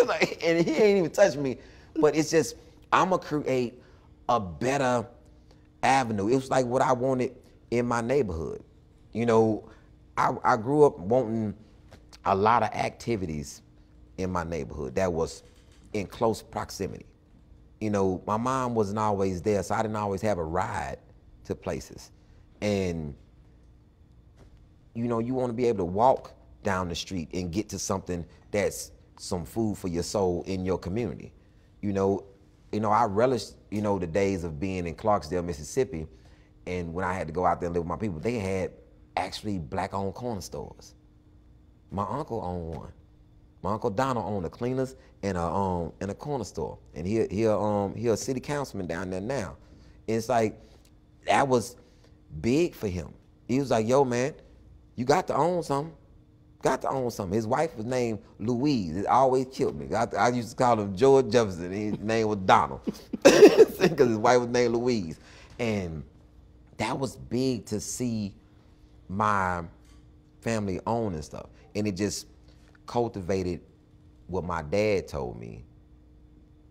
Like, and he ain't even touched me. But it's just, I'm going to create a better avenue. It was like what I wanted in my neighborhood. You know, I grew up wanting a lot of activities in my neighborhood that was in close proximity. You know, my mom wasn't always there, so I didn't always have a ride to places. And, you know, you want to be able to walk down the street and get to something that's some food for your soul in your community. You know, I relished, you know, the days of being in Clarksdale, Mississippi, and when I had to go out there and live with my people, they had actually black-owned corner stores. My uncle owned one. My Uncle Donald owned a cleaners and a corner store, and he a city councilman down there now. And it's like, that was big for him. He was like, yo, man, you got to own something. Got to own something. His wife was named Louise. It always killed me. I used to call him George Jefferson. His name was Donald, because his wife was named Louise. And that was big to see my family own and stuff. And it just cultivated what my dad told me.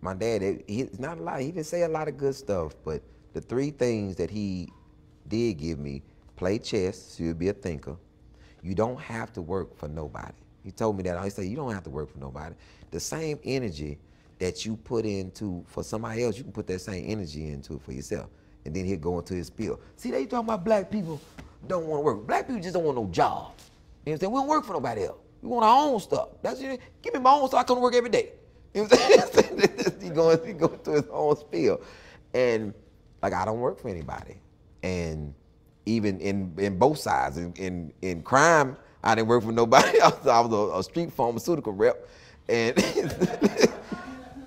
My dad, he's not a lot, he didn't say a lot of good stuff, but the 3 things that he did give me: play chess, so you'll be a thinker. You don't have to work for nobody. He told me that. He said, you don't have to work for nobody. The same energy that you put into for somebody else, you can put that same energy into for yourself. And then he'll go into his spiel. See, they talking about black people don't want to work. Black people just don't want no job. You know what I'm saying? We don't work for nobody else. We want our own stuff. That's it. Give me my own stuff. I come to work every day. You know what I'm saying? he going through his own spiel. And like, I don't work for anybody. And even in both sides, in crime, I didn't work for nobody. I was a street pharmaceutical rep. And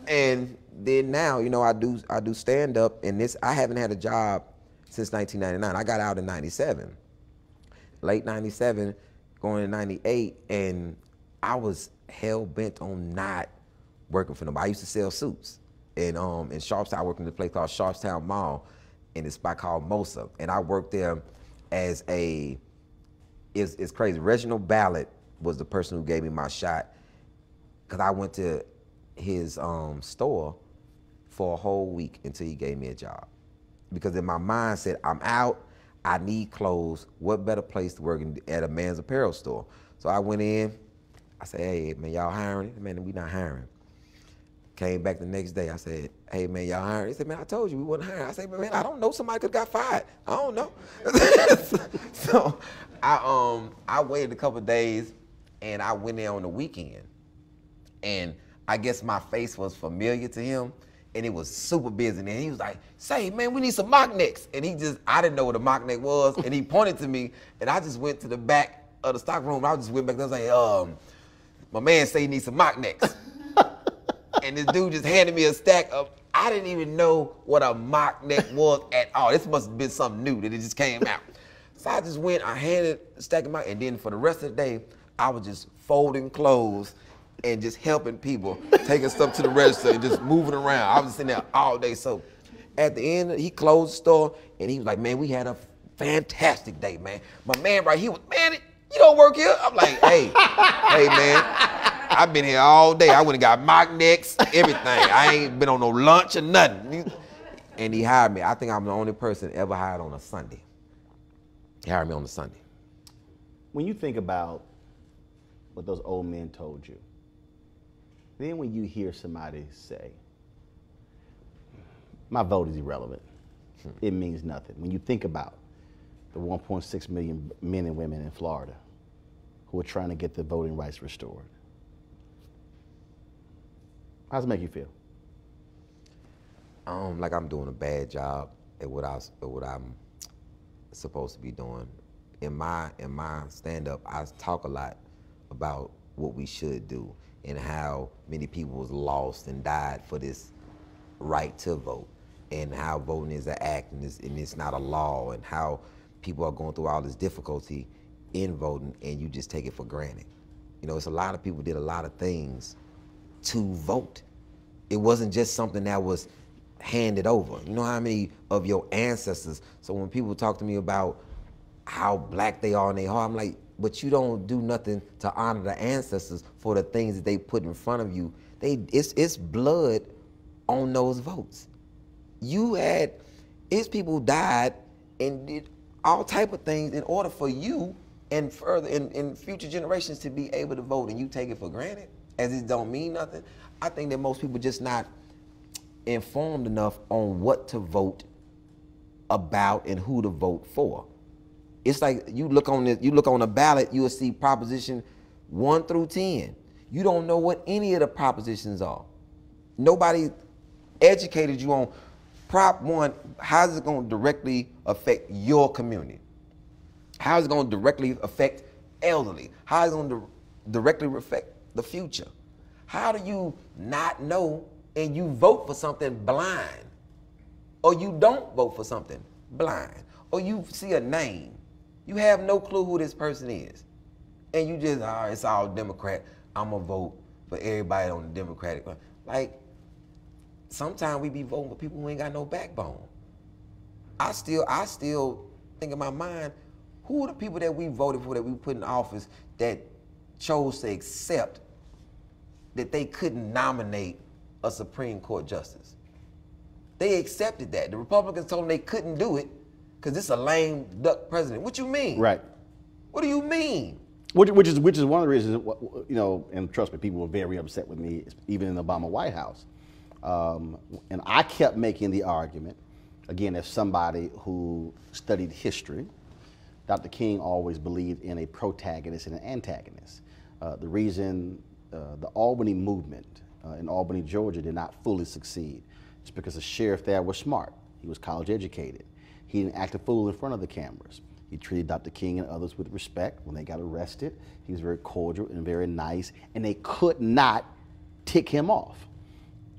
and then now, you know, I do stand up, and I haven't had a job since 1999. I got out in 97. Late 97, going to 98, and I was hell bent on not working for nobody. I used to sell suits. And in Sharpstown, I worked in a place called Sharpstown Mall in a spot called Mosa. And I worked there as it's crazy. Reginald Ballard was the person who gave me my shot, because I went to his store for a whole week until he gave me a job. Because in my mind said, I'm out, I need clothes. What better place to work at a man's apparel store? So I went in, I said, hey, man, y'all hiring? Man, we not hiring. Came back the next day. I said, hey, man, y'all hiring? He said, man, I told you we wasn't hiring. I said, man, I don't know. Somebody could have got fired. I don't know. So I waited a couple of days, and I went there on the weekend. And I guess my face was familiar to him, and it was super busy. And he was like, say, man, we need some mock necks. And I didn't know what a mock neck was, and he pointed to me, and I just went to the back of the stock room. I just went back there and was like, my man say he needs some mock necks. And this dude just handed me a stack of, I didn't even know what a mock neck was at all. This must have been something new that it just came out. So I just went, I handed a stack of mock, and then for the rest of the day, I was just folding clothes and just helping people, taking stuff to the register and just moving around. I was just sitting there all day. So at the end, he closed the store, and he was like, man, we had a fantastic day, man. My man right here was, man, you don't work here? I'm like, hey, man. I've been here all day. I went and got mock necks, everything. I ain't been on no lunch or nothing. And he hired me. I think I'm the only person ever hired on a Sunday. He hired me on a Sunday. When you think about what those old men told you, then when you hear somebody say, my vote is irrelevant, it means nothing. When you think about the 1.6 million men and women in Florida who are trying to get their voting rights restored, how does it make you feel? Like I'm doing a bad job at what I'm supposed to be doing. In my stand-up, I talk a lot about what we should do and how many people was lost and died for this right to vote, and how voting is an act and it's not a law, and how people are going through all this difficulty in voting and you just take it for granted. You know, it's a lot of people did a lot of things to vote. It wasn't just something that was handed over. You know how many of your ancestors, so when people talk to me about how black they are in their heart, I'm like, but you don't do nothing to honor the ancestors for the things that they put in front of you. It's blood on those votes. It's people died and did all type of things in order for you and further in future generations to be able to vote, and you take it for granted as it don't mean nothing. I think that most people just not informed enough on what to vote about and who to vote for. It's like you look on a ballot, you will see proposition 1 through 10. You don't know what any of the propositions are. Nobody educated you on Prop 1, how is it going to directly affect your community? How is it going to directly affect elderly? How is it going to directly affect the future? How do you not know and you vote for something blind? Or you don't vote for something blind? Or you see a name, you have no clue who this person is, and you just, it's all Democrat, I'm gonna vote for everybody on the Democratic. Like, sometimes we be voting for people who ain't got no backbone. I still think in my mind, who are the people that we voted for, that we put in office, that chose to accept that they couldn't nominate a Supreme Court justice? They accepted that. The Republicans told them they couldn't do it because this is a lame duck president. What you mean? Right. What do you mean? Which is one of the reasons, you know, and trust me, people were very upset with me, even in the Obama White House. And I kept making the argument, again, as somebody who studied history, Dr. King always believed in a protagonist and an antagonist. The reason the Albany movement in Albany, Georgia did not fully succeed is because the sheriff there was smart. He was college educated. He didn't act a fool in front of the cameras. He treated Dr. King and others with respect. When they got arrested, he was very cordial and very nice, and they could not tick him off.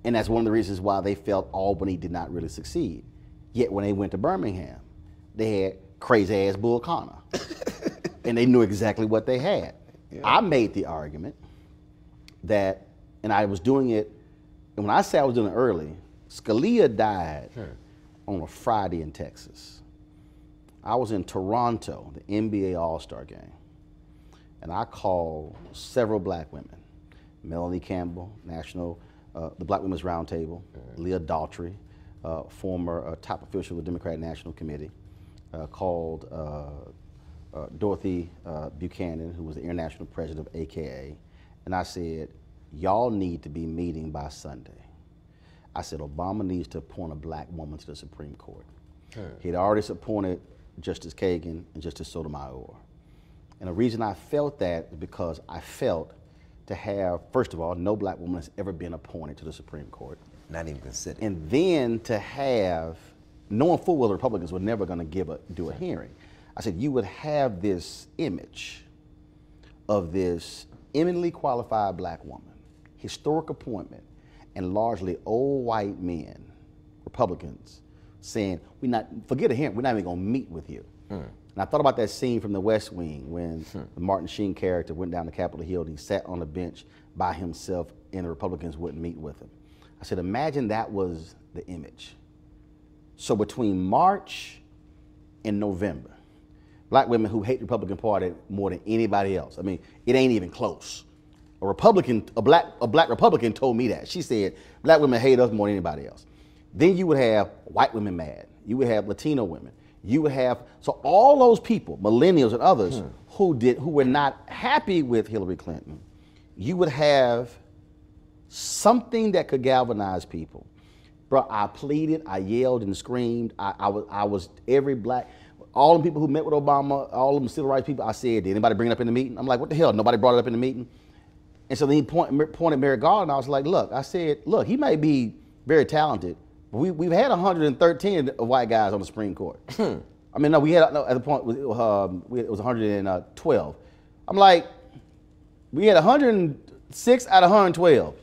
And that's one of the reasons why they felt Albany did not really succeed. Yet when they went to Birmingham, they had crazy ass Bull Connor. And they knew exactly what they had. Yeah. I made the argument that, and I was doing it, and when I say I was doing it early, Scalia died on a Friday in Texas. I was in Toronto, the NBA All-Star game, and I called several black women, Melanie Campbell, the Black Women's Roundtable, Leah Daughtry, former top official of the Democratic National Committee, called Dorothy Buchanan, who was the international president of AKA, and I said, y'all need to be meeting by Sunday. I said Obama needs to appoint a black woman to the Supreme Court. He had already appointed Justice Kagan and Justice Sotomayor. And the reason I felt that is because I felt to have, first of all, no black woman has ever been appointed to the Supreme Court. Not even considered. And then to have, knowing full well the Republicans were never going to do a hearing, I said you would have this image of this eminently qualified black woman, historic appointment, and largely old white men, Republicans, saying, forget a hearing, we're not even going to meet with you. And I thought about that scene from The West Wing when the Martin Sheen character went down to Capitol Hill and he sat on a bench by himself and the Republicans wouldn't meet with him. I said, imagine that was the image. So between March and November, black women who hate the Republican Party more than anybody else. I mean, it ain't even close. A black Republican told me that. She said, black women hate us more than anybody else. Then you would have white women mad. You would have Latino women. You would have, so all those people, millennials and others, who were not happy with Hillary Clinton, you would have something that could galvanize people. Bro, I pleaded, I yelled and screamed. I was every black, all the people who met with Obama, all of them civil rights people, I said, did anybody bring it up in the meeting? I'm like, what the hell? Nobody brought it up in the meeting? And so then he pointed Merrick Garland. I was like, look, he may be very talented, but we've had 113 white guys on the Supreme Court. I mean, no, we had, no, at the point, it was 112. I'm like, we had 106 out of 112.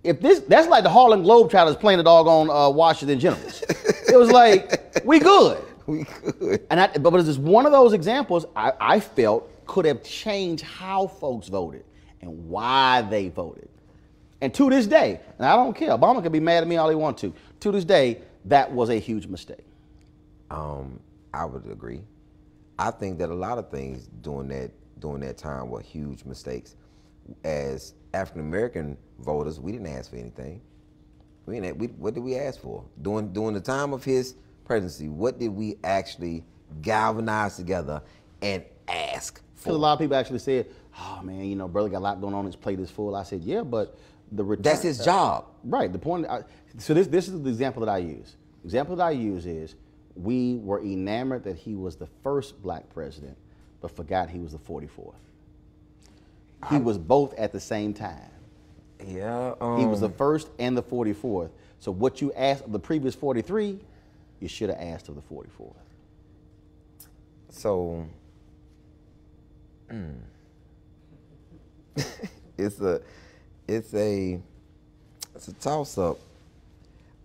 That's like the Harlem Globetrotters playing the doggone Washington Generals. It was like, we good. We could. But it's just one of those examples I felt could have changed how folks voted and why they voted. And to this day, and I don't care, Obama can be mad at me all he wants to this day, that was a huge mistake. I would agree. I think that a lot of things during that time were huge mistakes. As African American voters, we didn't ask for anything. What did we ask for? During the time of his presidency, what did we actually galvanize together and ask for? Because a lot of people actually said, oh man, brother got a lot going on, his plate is full. I said, yeah, but the return. That's his job. Right, the point, so this is the example that I use. The example that I use is, we were enamored that he was the first black president, but forgot he was the 44th. He was both at the same time. Yeah. He was the first and the 44th. So what you asked of the previous 43, you should have asked of the 44th. So, it's a toss-up.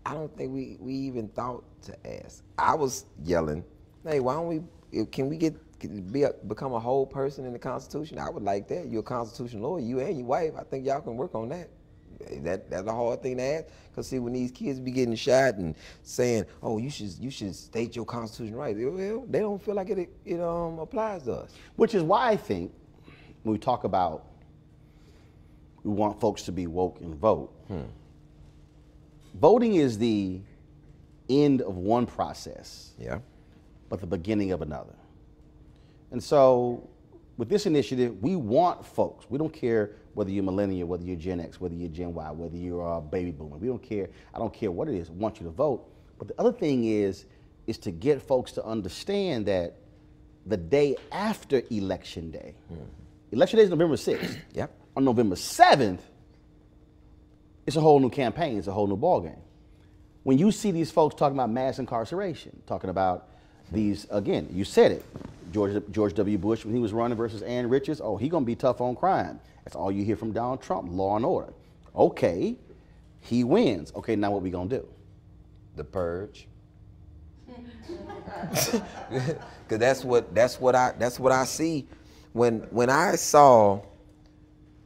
I don't think we even thought to ask. I was yelling, hey, why don't can we become a whole person in the Constitution? I would like that. You're a Constitution lawyer, you and your wife. I think y'all can work on that. That's a hard thing to ask. Because see, when these kids be getting shot and saying, oh, you should state your Constitution right, well, they don't feel like it applies to us. Which is why I think when we talk about we want folks to be woke and vote, voting is the end of one process, but the beginning of another. And so with this initiative, we want folks, we don't care whether you're millennial, whether you're Gen X, whether you're Gen Y, whether you're a baby boomer, we don't care, I don't care what it is, we want you to vote. But the other thing is to get folks to understand that the day after Election Day, Election Day is November 6th. Yep. On November 7th, it's a whole new campaign, it's a whole new ballgame. When you see these folks talking about mass incarceration, talking about these, again, you said it, George W. Bush when he was running versus Ann Richards, oh, he gonna be tough on crime. That's all you hear from Donald Trump, law and order. Okay, he wins. Okay, now what we gonna do? The purge. Cause that's what I see when I saw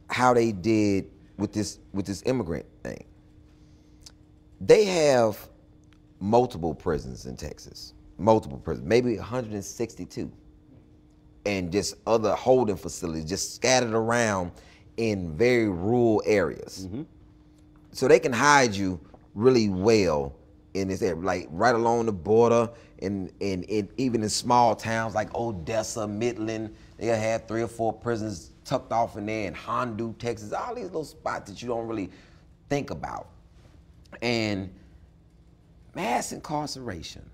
how they did with this immigrant thing. They have multiple prisons in Texas, multiple prisons, maybe 162, and just other holding facilities just scattered around in very rural areas. So they can hide you really well in this area, like right along the border, and even in small towns like Odessa, Midland, they'll have 3 or 4 prisons tucked off in there, in Hondo, Texas, all these little spots that you don't really think about. And mass incarceration,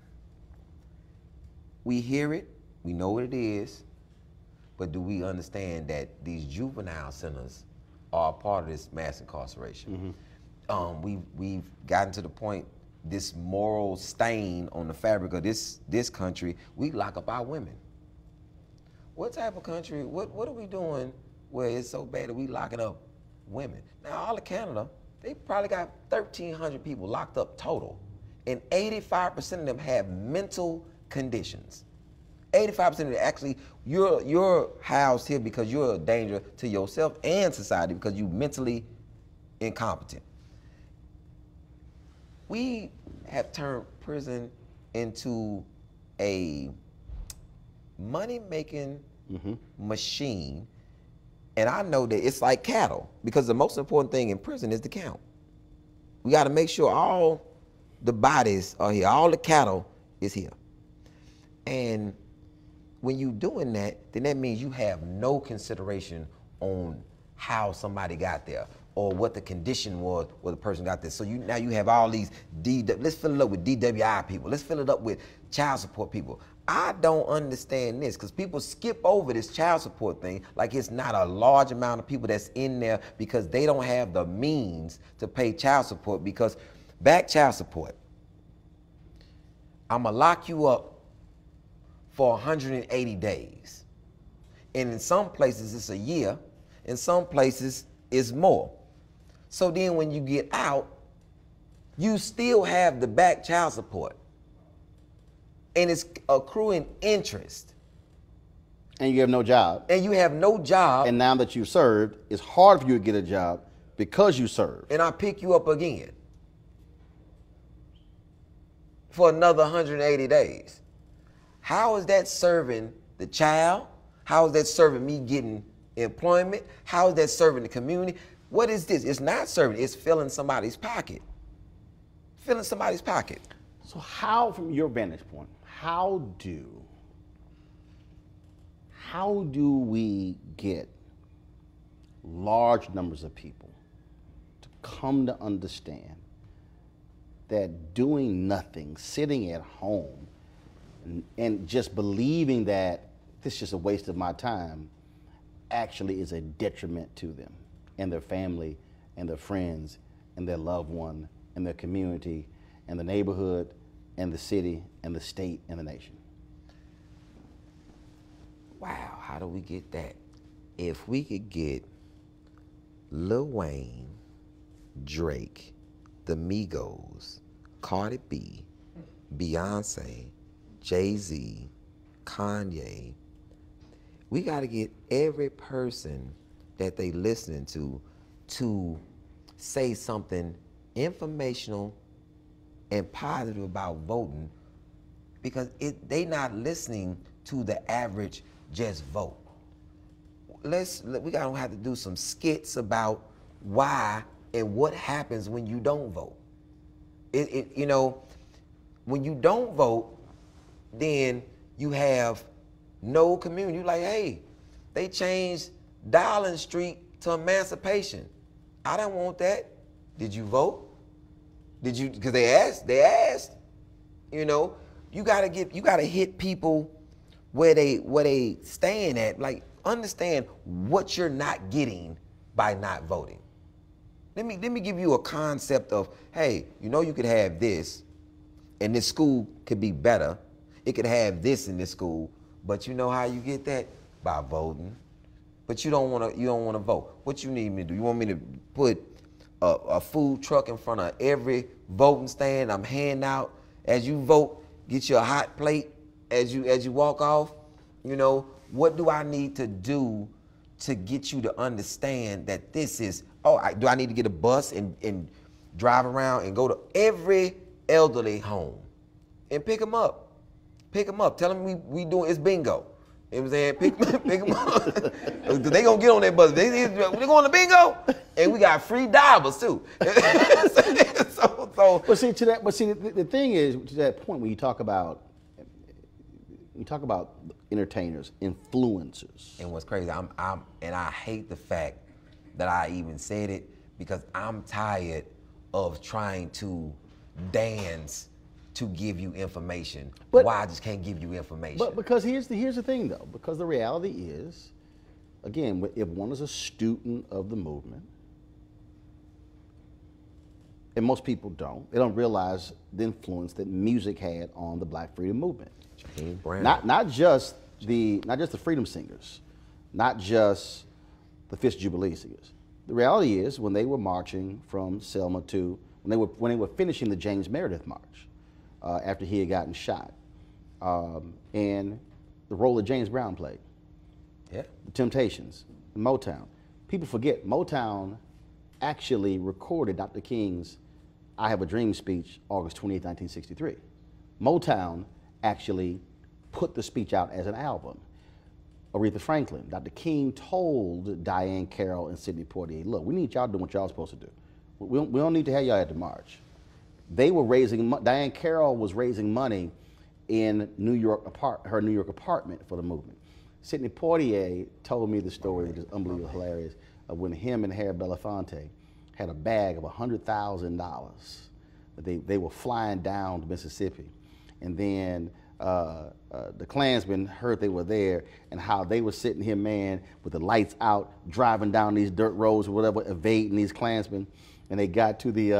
we hear it, we know what it is, but do we understand that these juvenile centers are a part of this mass incarceration? We've gotten to the point, this moral stain on the fabric of this country, we lock up our women. What type of country, what are we doing where it's so bad that we locking up women? Now, all of Canada, they probably got 1,300 people locked up total, and 85% of them have mental conditions. 85% of them actually, you're housed here because you're a danger to yourself and society because you're mentally incompetent. We have turned prison into a money-making machine, and I know that it's like cattle, because the most important thing in prison is the count. We got to make sure all the bodies are here, all the cattle is here. And when you're doing that, then that means you have no consideration on how somebody got there or what the condition was where the person got there. So now you have all these, let's fill it up with DWI people. Let's fill it up with child support people. I don't understand this, because people skip over this child support thing like it's not a large amount of people that's in there because they don't have the means to pay child support. Because back child support, I'm gonna lock you up for 180 days. And in some places it's a year, in some places it's more. So then when you get out, you still have the back child support. And it's accruing interest. And you have no job. And you have no job. And now that you served, it's hard for you to get a job because you served. And I pick you up again for another 180 days. How is that serving the child? How is that serving me getting employment? How is that serving the community? What is this? It's not serving, it's filling somebody's pocket. Filling somebody's pocket. So how, from your vantage point, how do we get large numbers of people to come to understand that doing nothing, sitting at home, and just believing that this is just a waste of my time actually is a detriment to them and their family and their friends and their loved one and their community and the neighborhood and the city and the state and the nation? Wow, how do we get that? If we could get Lil Wayne, Drake, the Migos, Cardi B, Beyonce, Jay-Z, Kanye, we got to get every person that they listening to say something informational and positive about voting, because they not listening to the average just vote. We gotta have to do some skits about why and what happens when you don't vote. You know, when you don't vote, then you have no community. You're like, hey, they changed Dowling Street to Emancipation. I don't want that. Did you vote? Did you? Because they asked. You know, you gotta hit people where they stand at. Like, understand what you're not getting by not voting. Let me give you a concept of, hey, you know, you could have this, and this school could be better. It could have this in this school, but you know how you get that? By voting. But you don't want to vote. What you need me to do? You want me to put a food truck in front of every voting stand? I'm handing out, as you vote, get you a hot plate as you walk off. You know, what do I need to do to get you to understand that this is, do I need to get a bus and drive around and go to every elderly home and pick them up? Pick them up. Tell them we doing, it's bingo. You know what I'm saying? Pick them up. Because they gonna get on that bus. They going to bingo, and we got free divers too. But see, the thing is, to that point, when you talk about entertainers, influencers. And what's crazy, I hate the fact that I even said it, because I'm tired of trying to dance to give you information. But, why I just can't give you information? But because here's the thing though, because the reality is, again, if one is a student of the movement, and most people don't, they don't realize the influence that music had on the Black freedom movement. Not just the freedom singers, not just the Fifth Jubilee singers. The reality is, when they were marching from Selma to when they were finishing the James Meredith march after he had gotten shot, and the role that James Brown played, the Temptations, Motown. People forget Motown actually recorded Dr. King's "I Have a Dream" speech August 28, 1963. Motown actually put the speech out as an album. Aretha Franklin, Dr. King told Diane Carroll and Sidney Poitier, look, we need y'all doing what y'all supposed to do. We don't need to have y'all at the march. They were raising, Diane Carroll was raising money in her New York apartment for the movement. Sidney Poitier told me the story, which is unbelievably hilarious, of when him and Harry Belafonte had a bag of $100,000 that they were flying down to Mississippi. And then the Klansmen heard they were there, and how they were sitting here, man, with the lights out, driving down these dirt roads or whatever, evading these Klansmen. And they got to the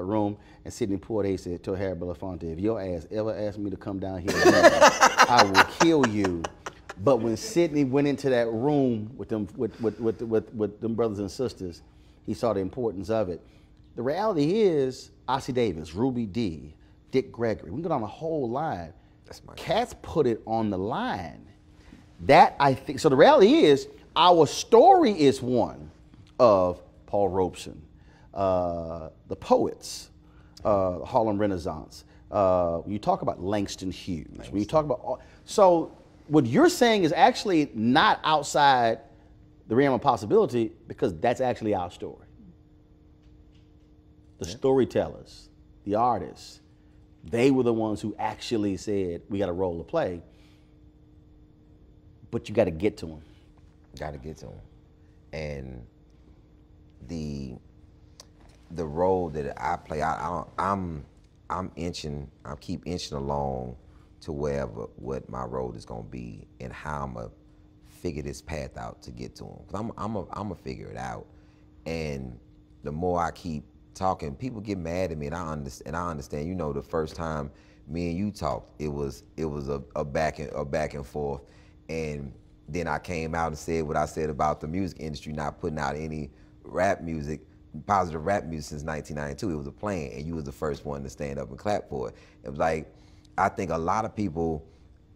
room, and Sidney Poitier said to Harry Belafonte, if your ass ever asked me to come down here again, I will kill you. But when Sidney went into that room with them brothers and sisters, he saw the importance of it. The reality is, Ossie Davis, Ruby Dee, Dick Gregory, we can go down a whole line. Cats put it on the line. That, I think, so the reality is, our story is one of Paul Robeson, the poets, Harlem Renaissance. When you talk about Langston Hughes, when you talk about, so what you're saying is actually not outside the realm of possibility, because that's actually our story. The storytellers, the artists, they were the ones who actually said, we got a role to play, but you got to get to them. Got to get to them. And the role that I play, I keep inching along to what my role is gonna be and how I'm gonna figure this path out to get to them. Cause I'm gonna figure it out. And the more I keep talking, people get mad at me, and I understand. You know, the first time me and you talked, it was a back and forth, and then I came out and said what I said about the music industry not putting out any rap music, positive rap music, since 1992. It was a plan, and you was the first one to stand up and clap for it. It was like, I think a lot of people,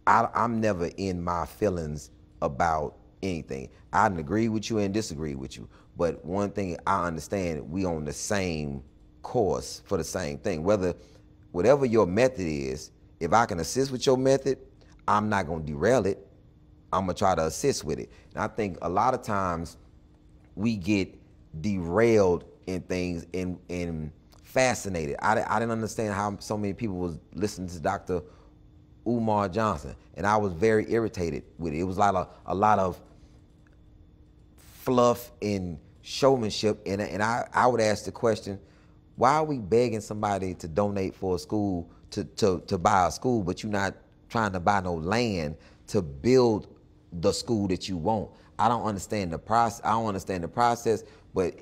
I'm never in my feelings about anything. I agree with you and disagree with you, but one thing I understand, we on the same course for the same thing. Whatever your method is, if I can assist with your method, I'm not gonna derail it. I'm gonna try to assist with it. And I think a lot of times we get derailed in things and fascinated. I didn't understand how so many people was listening to Dr. Umar Johnson, and I was very irritated with it. It was like a lot of fluff and showmanship, and I would ask the question, why are we begging somebody to donate for a school, to buy a school, but you're not trying to buy no land to build the school that you want? I don't understand the process. I don't understand the process, but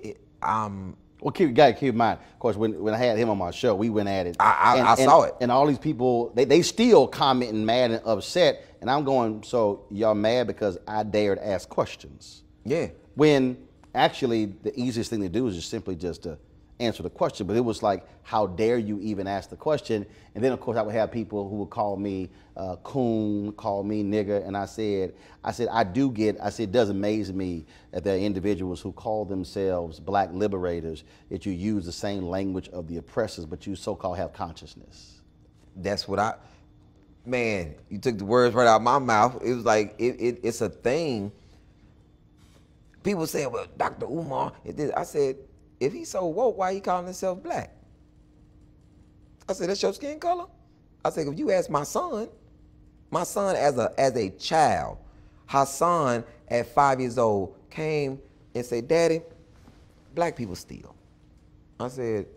well, you gotta keep in mind, of course, when I had him on my show, we went at it. I saw it. And all these people, they still commenting mad and upset, and I'm going, so y'all mad because I dared ask questions? Yeah. When actually the easiest thing to do is just simply just to answer the question. But it was like, how dare you even ask the question? And then of course I would have people who would call me coon, call me nigger, and I said it does amaze me that there are individuals who call themselves black liberators, that you use the same language of the oppressors, but you so-called have consciousness. That's what man, you took the words right out of my mouth. It was like, it's a thing. People say, well, Dr. Umar, I said, if he's so woke, why he calling himself black? I said, that's your skin color? I said, if you ask my son as a child, Hassan at 5 years old came and said, Daddy, black people steal. I said,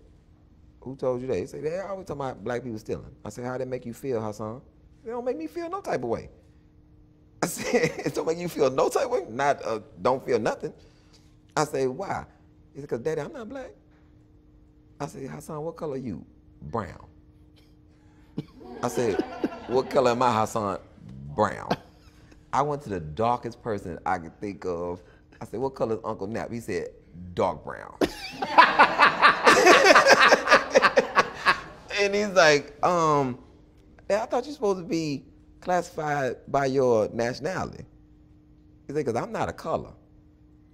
who told you that? He said, they always talking about black people stealing. I said, how'd that make you feel, Hassan? It don't make me feel no type of way. I said, it don't make you feel no type of way? Not, don't feel nothing. I said, why? He said, because Daddy, I'm not black. I said, Hassan, what color are you? Brown. I said, what color am I, Hassan? Brown. I went to the darkest person I could think of. I said, what color is Uncle Nap? He said, dark brown. And he's like, I thought you're supposed to be classified by your nationality. He said, because I'm not a color.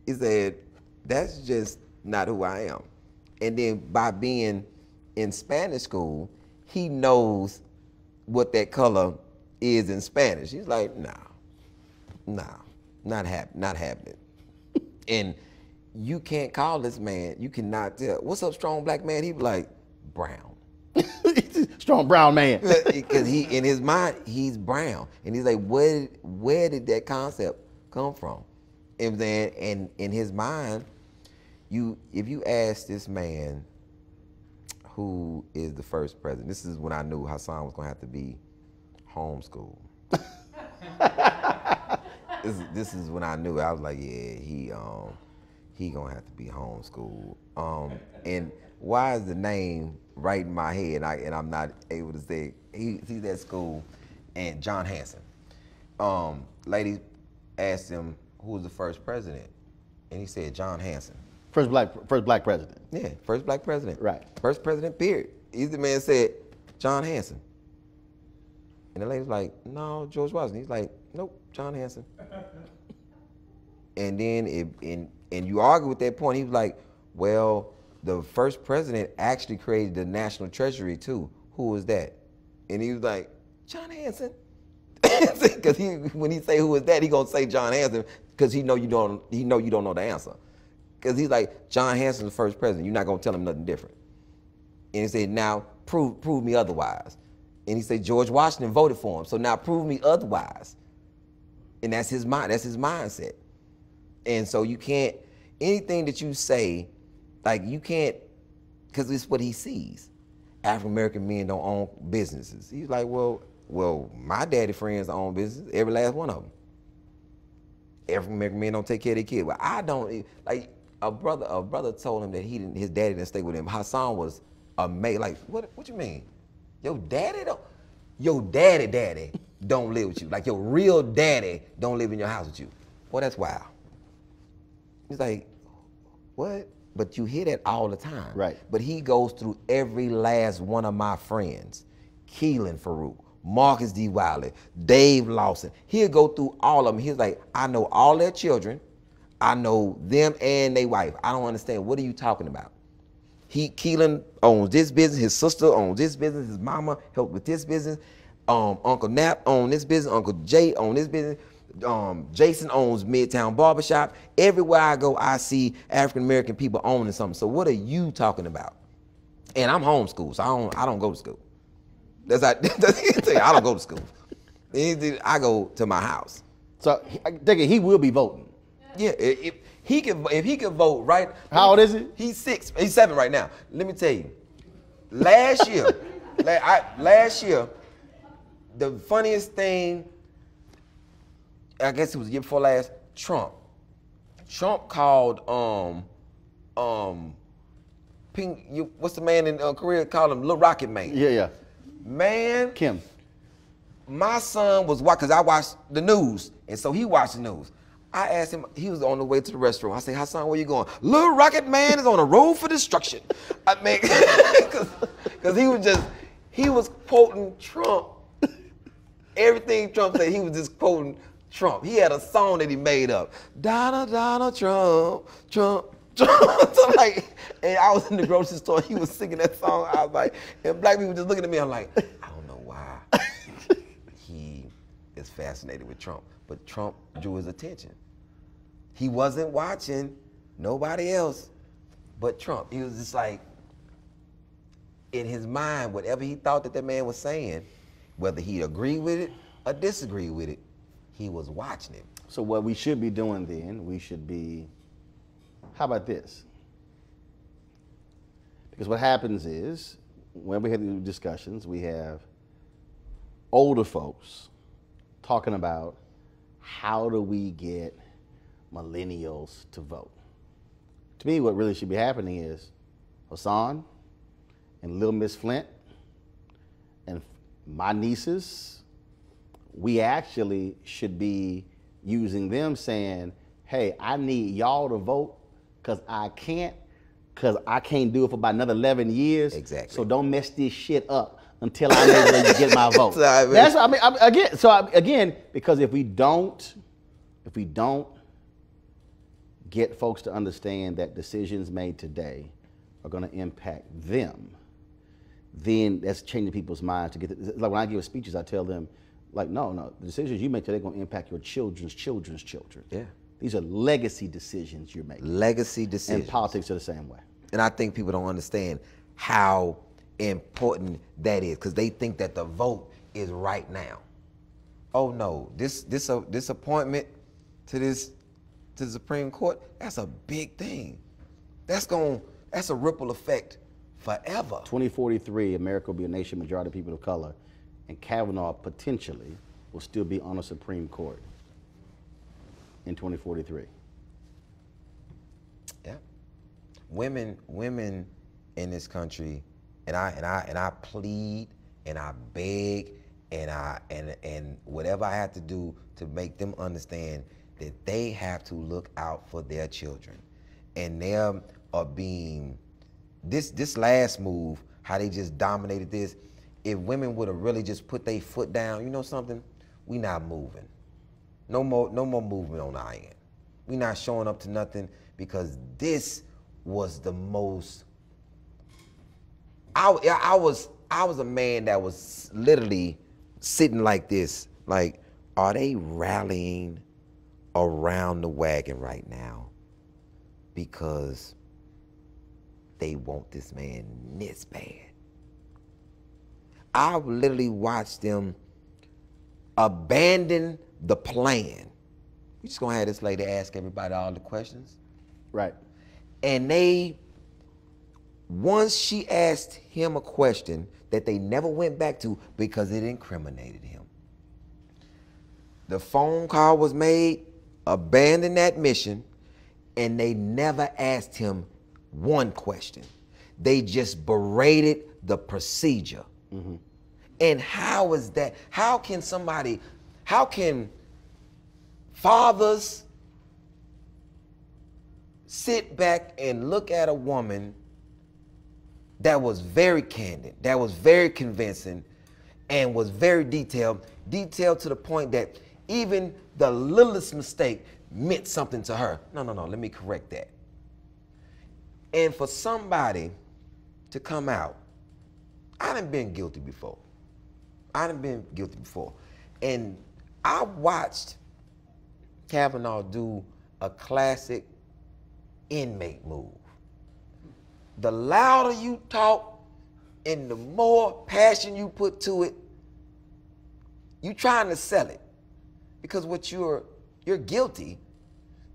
He said, that's just not who I am. And then by being in Spanish school, he knows what that color is in Spanish. He's like, nah, not happening. And you can't call this man, you cannot tell, what's up, strong black man? He be like, brown. Strong brown man. Because he, in his mind, he's brown. And he's like, where did that concept come from? And then, and in his mind, if you ask this man who is the first president, this is when I knew Hassan was gonna have to be homeschooled. This is when I knew. I was like, yeah, he gonna have to be homeschooled. And why is the name right in my head and I'm not able to say he's at school, and John Hanson. Lady asked him who was the first president, and he said John Hanson. First black president. Yeah, first black president. Right. First president, period. The man said John Hanson. And the lady's like, no, George Washington. He's like, nope, John Hanson. And then and you argue with that point, he was like, well, the first president actually created the national treasury too. Who was that? And he was like, John Hanson. Because when he say who was that, he gonna say John Hanson because he know you don't know the answer. Because he's like, John Hanson's the first president. You're not gonna tell him nothing different. And he said, now prove me otherwise. And he said, George Washington voted for him. So now prove me otherwise. And that's his mind. That's his mindset. And so you can't, anything that you say, like you can't, because it's what he sees. African-American men don't own businesses. He's like, well, my daddy friends own businesses, every last one of them. African-American men don't take care of their kids. Well, I don't, like a brother told him that his daddy didn't stay with him. Hassan was amazed, like, what you mean? Your daddy don't live with you. Like your real daddy don't live in your house with you. Boy, that's wild. He's like, what? But you hear that all the time. Right. But he goes through every last one of my friends. Keelan Farouk, Marcus D. Wiley, Dave Lawson. He'll go through all of them. He's like, I know all their children. I know them and their wife. I don't understand. What are you talking about? Keelan owns this business. His sister owns this business. His mama helped with this business. Uncle Nap owns this business. Uncle Jay owns this business. Jason owns Midtown Barbershop. Everywhere I go, I see African-American people owning something. So what are you talking about? And I'm homeschooled, so I don't go to school. I don't go to school. I go to my house. So I think he will be voting. Yeah, if he can vote right. How old is he? He's 6. He's 7 right now. Let me tell you. Last year, the funniest thing, I guess it was the year before last, Trump called what's the man in Korea called him Little Rocket Man? Yeah. Man, Kim. My son was watching, because I watched the news, and so he watched the news. I asked him, he was on the way to the restaurant. I said, Hassan, where you going? Little Rocket Man is on a road for destruction. I mean, because he was quoting Trump. Everything Trump said, he was just quoting Trump. He had a song that he made up. Donald Trump. So like, and I was in the grocery store, he was singing that song. I was like, and black people just looking at me, I'm like, I don't know why he is fascinated with Trump. But Trump drew his attention. He wasn't watching nobody else but Trump. He was just like, in his mind, whatever he thought that man was saying, whether he agreed with it or disagreed with it, he was watching it. So what we should be doing then, we should be, how about this? Because what happens is, when we have these discussions, we have older folks talking about how do we get millennials to vote. To me, what really should be happening is Hassan and Little Miss Flint and my nieces, we actually should be using them saying, hey, I need y'all to vote because I can't do it for about another 11 years. Exactly. So don't mess this shit up until I know where you get my vote. Again, because if we don't get folks to understand that decisions made today are going to impact them, then that's changing people's minds to get it. Like when I give speeches, I tell them, like, no, the decisions you make today are going to impact your children's children's children. Yeah. These are legacy decisions you're making. Legacy decisions. And politics are the same way. And I think people don't understand how important that is, because they think that the vote is right now. Oh no, this appointment to the Supreme Court, that's a big thing. That's a ripple effect forever. 2043, America will be a nation majority of people of color, and Kavanaugh potentially will still be on the Supreme Court in 2043. Yeah. Women in this country, and I plead and I beg and whatever I have to do to make them understand that they have to look out for their children. And there are being this last move, how they just dominated this. If women would have really just put their foot down, you know something? We not moving. No more movement on our end. We not showing up to nothing, because this was the most. I was a man that was literally sitting like this, like, are they rallying around the wagon right now because they want this man this bad? I literally watched them abandon the plan. We just gonna have this lady ask everybody all the questions. Right. And once she asked him a question that they never went back to because it incriminated him. The phone call was made, abandon that mission, and they never asked him one question. They just berated the procedure. Mm-hmm. And how is that? How can fathers sit back and look at a woman that was very candid, that was very convincing, and was very detailed to the point that even the littlest mistake meant something to her? No, let me correct that. And for somebody to come out, I done been guilty before. And I watched Kavanaugh do a classic inmate move. The louder you talk and the more passion you put to it, you trying to sell it. Because what you're guilty,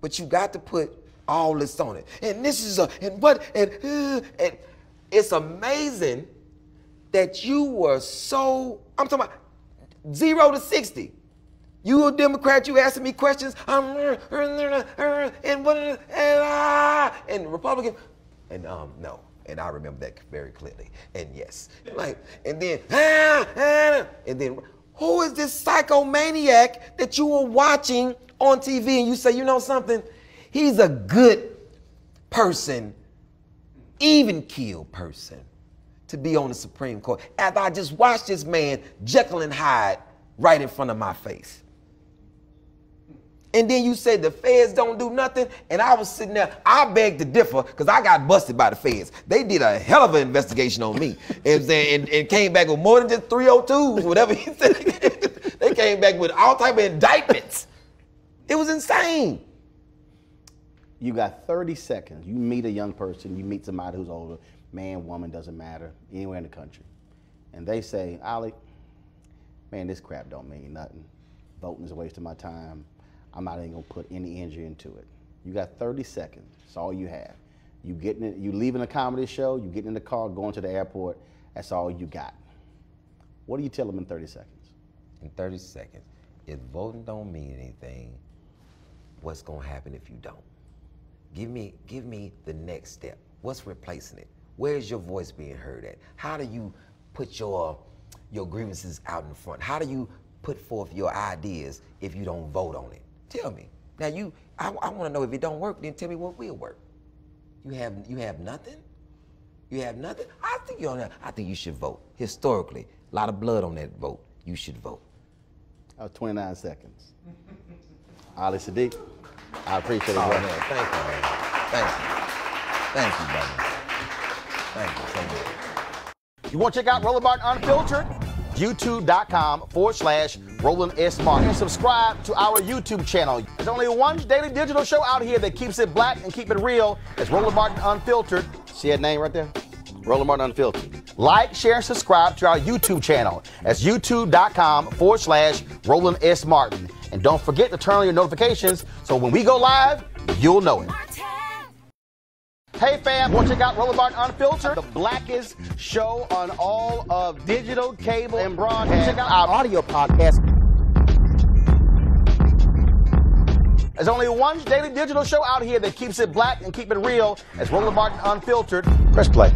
but you got to put all this on it. And this is and it's amazing that you were so, I'm talking about 0 to 60. You a Democrat, you asking me questions, and Republican, and no. And I remember that very clearly. And yes, like, and then who is this psychomaniac that you were watching on TV and you say, you know something? He's a good person, even keeled person, to be on the Supreme Court. After I just watched this man Jekyll and Hyde right in front of my face. And then you said the feds don't do nothing, and I was sitting there, I beg to differ, because I got busted by the feds. They did a hell of an investigation on me, and came back with more than just 302s, whatever he said. They came back with all type of indictments. It was insane. You got 30 seconds. You meet a young person, you meet somebody who's older, man, woman, doesn't matter, anywhere in the country. And they say, Ollie, man, this crap don't mean nothing. Voting is a waste of my time. I'm not even gonna put any energy into it. You got 30 seconds, that's all you have. You leaving a comedy show, you getting in the car, going to the airport, that's all you got. What do you tell them in 30 seconds? In 30 seconds, if voting don't mean anything, what's gonna happen if you don't? Give me the next step. What's replacing it? Where's your voice being heard at? How do you put your grievances out in front? How do you put forth your ideas if you don't vote on it? Tell me. Now I want to know if it don't work, then tell me what will work. You have nothing? You have nothing? I think you should vote. Historically, a lot of blood on that vote. You should vote. That was 29 seconds. Ali Sadiq, I appreciate it, Oh, brother. man, thank you, man. Thank you, brother. Thank you so much. You want to check out Roland Martin Unfiltered? YouTube.com/Roland S. Martin. And subscribe to our YouTube channel. There's only one daily digital show out here that keeps it black and keep it real. It's Roland Martin Unfiltered. See that name right there? Roland Martin Unfiltered. Like, share, and subscribe to our YouTube channel. That's YouTube.com/Roland S. Martin. And don't forget to turn on your notifications so when we go live, you'll know it. Hey fam, want to check out Roland Martin Unfiltered, the blackest show on all of digital, cable, and broadcast. Check out our audio podcast. There's only one daily digital show out here that keeps it black and keep it real. It's Roland Martin Unfiltered. Press play.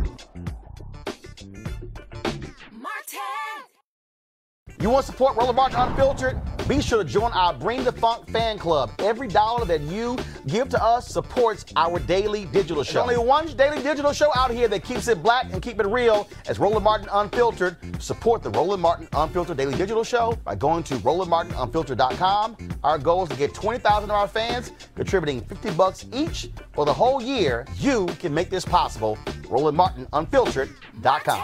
You want to support Roland Martin Unfiltered? Be sure to join our Bring the Funk fan club. Every dollar that you give to us supports our daily digital show. There's only one daily digital show out here that keeps it black and keep it real. It's Roland Martin Unfiltered. Support the Roland Martin Unfiltered daily digital show by going to RolandMartinUnfiltered.com. Our goal is to get 20,000 of our fans contributing $50 each for the whole year. You can make this possible. RolandMartinUnfiltered.com.